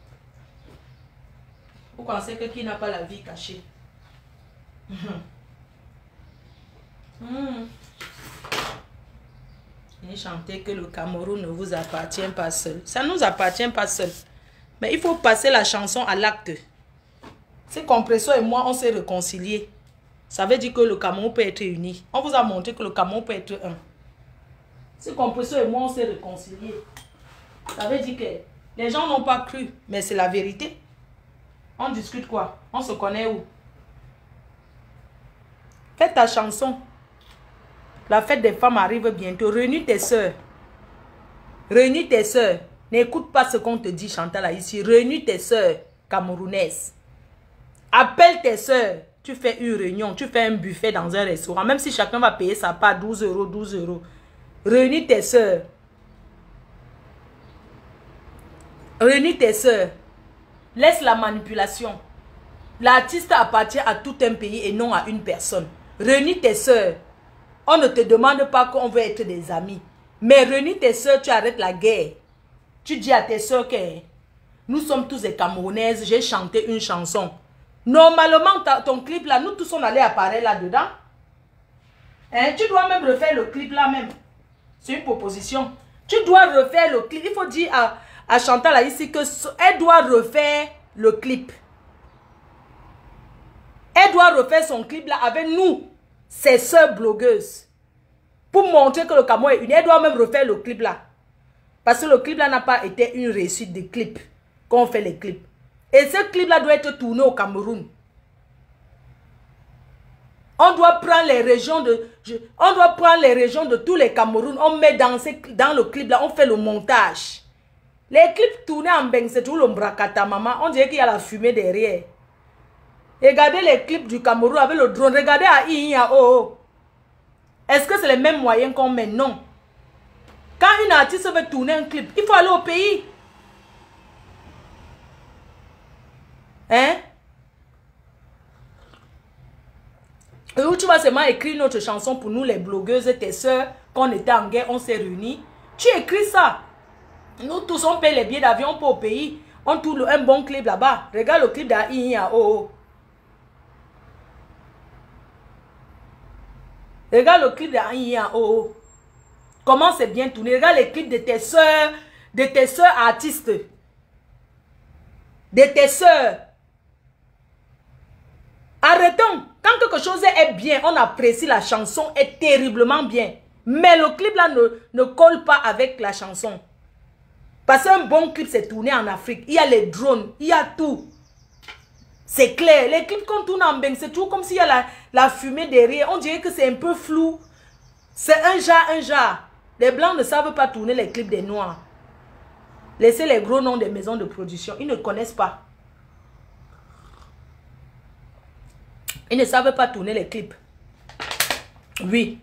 Vous pensez que qui n'a pas la vie cachée? Et chantez que le Cameroun ne vous appartient pas seul. Ça ne nous appartient pas seul. Mais il faut passer la chanson à l'acte. C'est Compresso et moi, on s'est réconciliés. Ça veut dire que le Cameroun peut être uni. On vous a montré que le Cameroun peut être un. C'est Compresso et moi, on s'est réconciliés. Ça veut dire que les gens n'ont pas cru. Mais c'est la vérité. On discute quoi? On se connaît où? Fais ta chanson. La fête des femmes arrive bientôt. Réunis tes soeurs. Réunis tes soeurs. N'écoute pas ce qu'on te dit, Chantal, ici. Réunis tes soeurs camerounaises. Appelle tes soeurs. Tu fais une réunion. Tu fais un buffet dans un restaurant. Même si chacun va payer sa part, 12 €, 12 €. Réunis tes soeurs. Réunis tes soeurs. Laisse la manipulation. L'artiste appartient à tout un pays et non à une personne. Réunis tes soeurs. On ne te demande pas qu'on veut être des amis. Mais réunis tes soeurs, tu arrêtes la guerre. Tu dis à tes soeurs que nous sommes tous des Camerounaises. J'ai chanté une chanson. Normalement, ton clip là, nous tous on allait apparaître là-dedans. Hein? Tu dois même refaire le clip là même. C'est une proposition. Tu dois refaire le clip. Il faut dire à Chantal là ici qu'elle doit refaire le clip. Elle doit refaire son clip là avec nous, ses soeurs blogueuses. Pour montrer que le Cameroun est uni. Elle doit même refaire le clip là. Parce que le clip là n'a pas été une réussite de clip. Quand on fait les clips. Et ce clip là doit être tourné au Cameroun. On doit prendre les régions de tous les Cameroun. On met dans le clip là, on fait le montage. Les clips tournés en Beng, c'est tout le Mbrakata, maman. On dirait qu'il y a la fumée derrière. Regardez les clips du Cameroun avec le drone. Regardez à IIAO. Est-ce que c'est les mêmes moyens qu'on met? Non. Quand une artiste veut tourner un clip, il faut aller au pays. Hein? Et où tu vas seulement écrire notre chanson pour nous, les blogueuses et tes soeurs, qu'on était en guerre, on s'est réunis. Tu écris ça. Nous tous, on paye les billets d'avion pour au pays. On tourne un bon clip là-bas. Regarde le clip d'AIIAO. Regarde le clip d'AIIAO. Comment c'est bien tourné. Regarde les clips de tes soeurs artistes. De tes soeurs. Arrêtons. Quand quelque chose est bien, on apprécie la chanson, est terriblement bien. Mais le clip là ne colle pas avec la chanson. Parce qu'un bon clip, c'est tourné en Afrique. Il y a les drones, il y a tout. C'est clair. Les clips qu'on tourne en Beng, c'est tout comme s'il y a la fumée derrière. On dirait que c'est un peu flou. C'est un genre. Les blancs ne savent pas tourner les clips des noirs. Laissez les gros noms des maisons de production. Ils ne connaissent pas. Ils ne savent pas tourner les clips. Oui.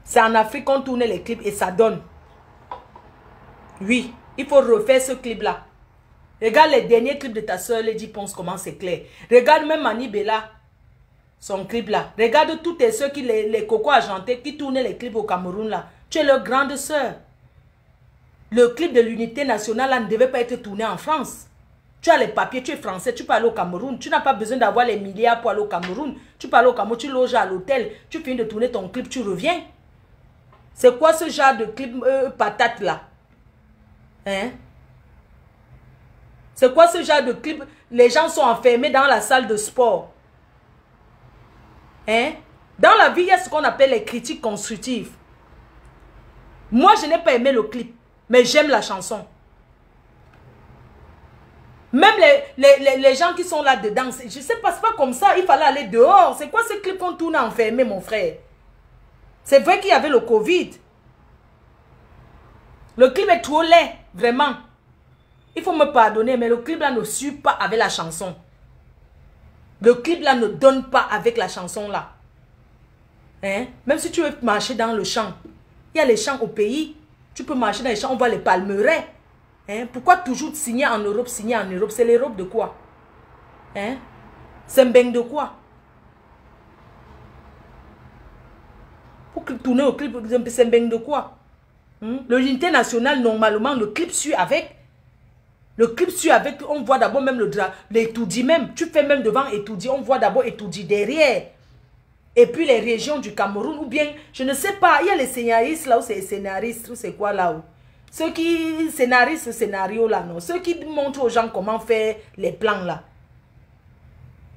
C'est en Afrique qu'on tourne les clips et ça donne. Oui. Il faut refaire ce clip-là. Regarde les derniers clips de ta soeur, Lady Ponce, comment c'est clair. Regarde même Mani Bella, son clip-là. Regarde toutes tes soeurs, les cocos argentés qui tournent les clips au Cameroun, là. Tu es leur grande soeur. Le clip de l'unité nationale, là, ne devait pas être tourné en France. Tu as les papiers, tu es français, tu peux aller au Cameroun. Tu n'as pas besoin d'avoir les milliards pour aller au Cameroun. Tu peux aller au Cameroun, tu loges à l'hôtel. Tu finis de tourner ton clip, tu reviens. C'est quoi ce genre de clip patate là? Hein? C'est quoi ce genre de clip? Les gens sont enfermés dans la salle de sport. Hein? Dans la vie, il y a ce qu'on appelle les critiques constructives. Moi, je n'ai pas aimé le clip, mais j'aime la chanson. Même les gens qui sont là-dedans, je ne sais pas, c'est pas comme ça, il fallait aller dehors. C'est quoi ce clip qu'on tourne enfermé, mon frère? C'est vrai qu'il y avait le Covid. Le clip est trop laid, vraiment. Il faut me pardonner, mais le clip là ne suit pas avec la chanson. Le clip là ne donne pas avec la chanson là. Hein? Même si tu veux marcher dans le champ, il y a les champs au pays. Tu peux marcher dans les champs, on voit les palmeraies. Hein? Pourquoi toujours signer en Europe, signer en Europe? C'est l'Europe de quoi? Hein? C'est un bang de quoi? Pour tourner au clip, c'est un bang de quoi? L'unité nationale, normalement, le clip suit avec. Le clip suit avec, on voit d'abord même l'étoudi même. Tu fais même devant étoudi, on voit d'abord étoudi derrière. Et puis les régions du Cameroun, ou bien, je ne sais pas, il y a les scénaristes là, ou c'est les scénaristes, ou c'est quoi là-haut. Ceux qui scénarisent ce scénario là, non. Ceux qui montrent aux gens comment faire les plans là.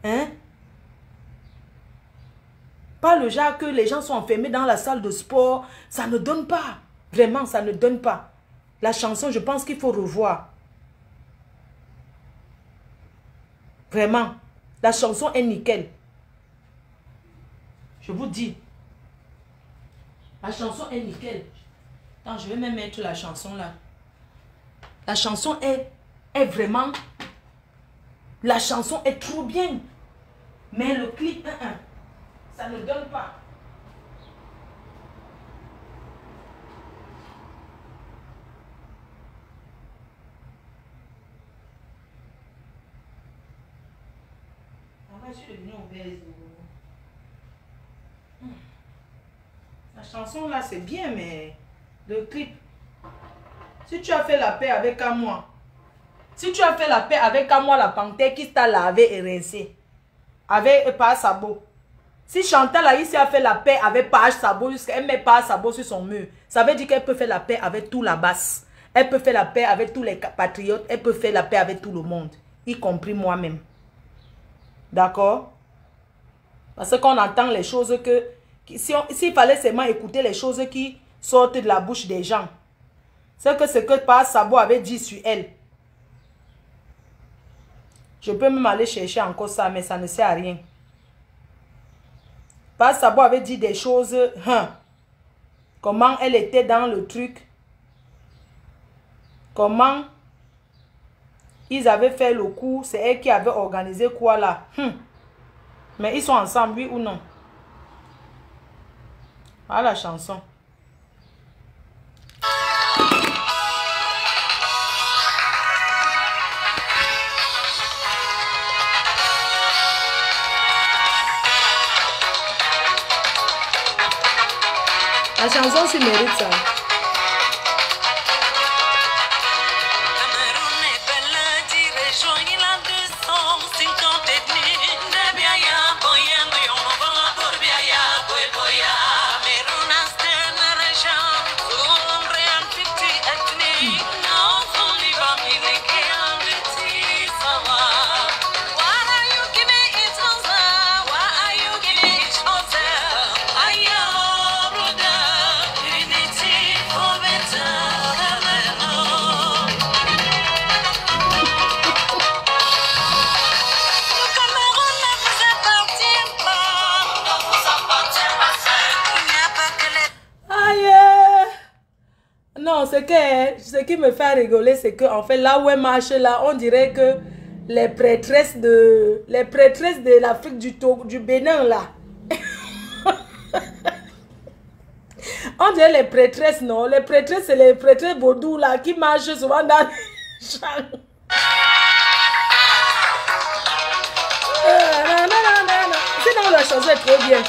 Hein? Pas le genre que les gens sont enfermés dans la salle de sport. Ça ne donne pas. Vraiment, ça ne donne pas. La chanson, je pense qu'il faut revoir. Vraiment. La chanson est nickel. Je vous dis. La chanson est nickel. Attends, je vais même mettre la chanson là. La chanson est vraiment... La chanson est trop bien. Mais le clip, ça ne donne pas. Je suis devenue obèse. La chanson là c'est bien, mais le clip, si tu as fait la paix avec moi, si tu as fait la paix avec moi, la panthère qui t'a lavé et rincé avec Page Sabo, si Chantal a ici a fait la paix avec Page Sabo jusqu'à elle met Page Sabo sur son mur, ça veut dire qu'elle peut faire la paix avec tout la basse, elle peut faire la paix avec tous les patriotes, elle peut faire la paix avec tout le monde, y compris moi-même. D'accord? Parce qu'on entend les choses que... S'il fallait seulement écouter les choses qui sortent de la bouche des gens. C'est que ce que Page Sabo avait dit sur elle. Je peux même aller chercher encore ça, mais ça ne sert à rien. Page Sabo avait dit des choses... comment elle était dans le truc. Comment... Ils avaient fait le coup, c'est elle qui avait organisé quoi là. Mais ils sont ensemble, oui ou non? Ah, la chanson. La chanson, c'est mérite ça. Non, ce qui me fait rigoler, c'est que en fait, là où elle marche, là, on dirait que les prêtresses de l'Afrique du Bénin, là. On dirait les prêtresses, non? Les prêtresses, c'est les prêtresses vaudou, là, qui marchent souvent dans les champs. Sinon, la chanson est trop bien.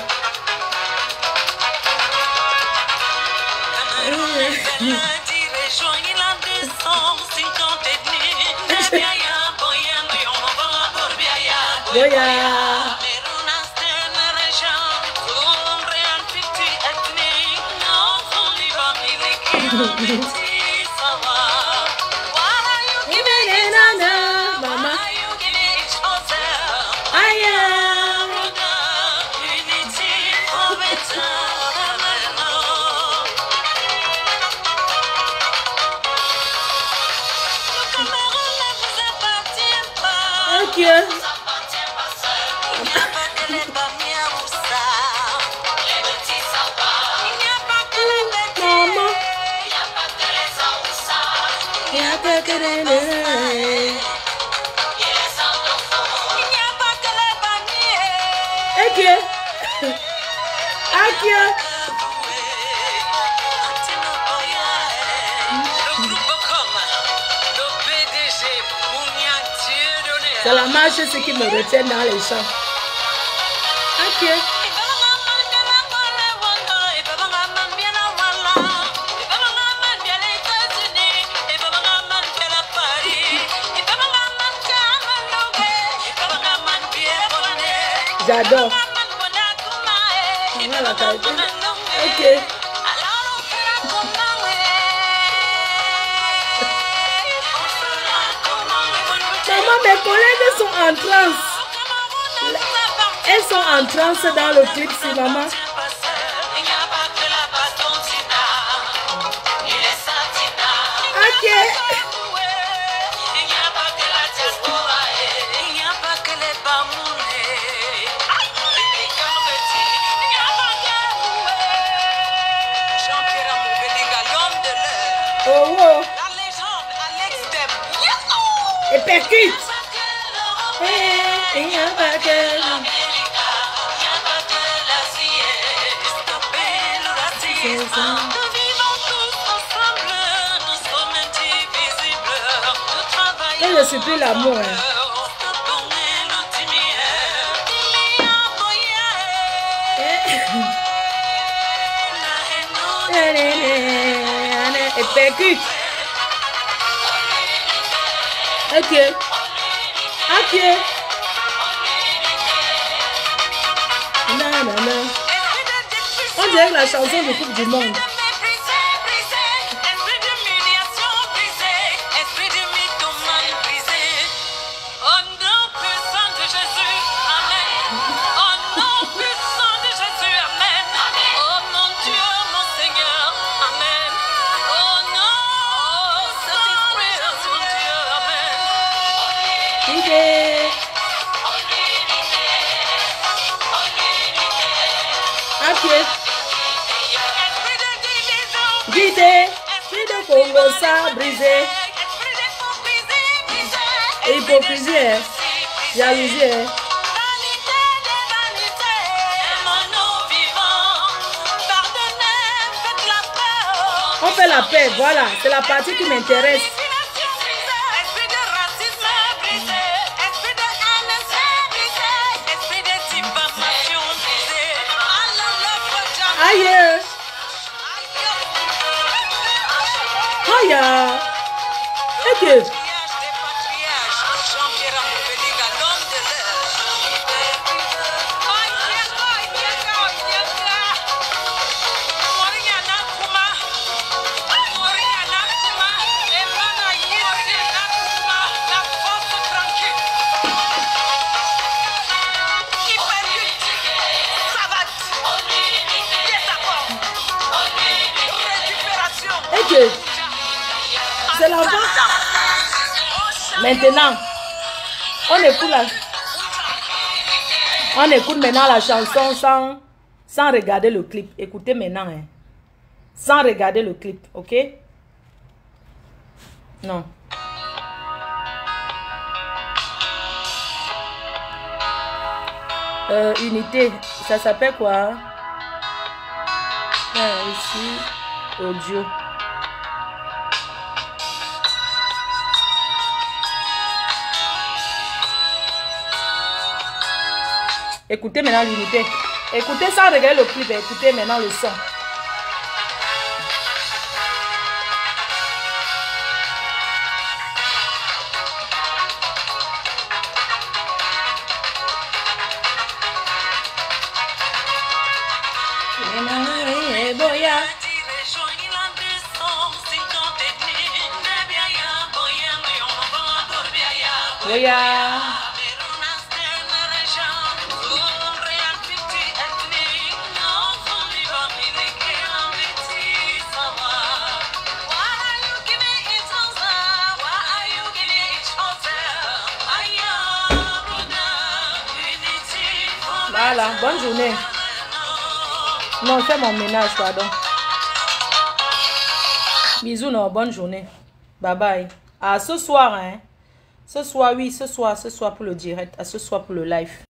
C'est la marche ce qui me retient dans les champs. Ok. J'adore. Voilà la qualité. Ok. Maman, mes collègues sont en transe. Elles sont en transe dans le clip, si maman. Ok. Oh, oh. Et percute. Il n'y a pas que... Et je suis plus l'amour. Et percute. Ok. Ok. Non, non, non. On dirait que la chanson de Coupe du Monde. Guidé, esprit de Congo, ça brisé. Hypocrisie, jalousie. On fait la paix, voilà, c'est la partie qui m'intéresse. Aïe. Aïe. Ok. C'est la voix. Maintenant, on écoute maintenant la chanson sans regarder le clip. Écoutez maintenant, hein. Sans regarder le clip, ok? Non. Unité, ça s'appelle quoi? Ici, audio. Écoutez maintenant l'unité. Écoutez sans regarder le clip. Écoutez maintenant le son. Voilà, bonne journée. Non, fais mon ménage, pardon. Bisous, non, bonne journée. Bye bye. Ah, ce soir, hein. Ce soir, oui, ce soir pour le direct. À ce soir pour le live.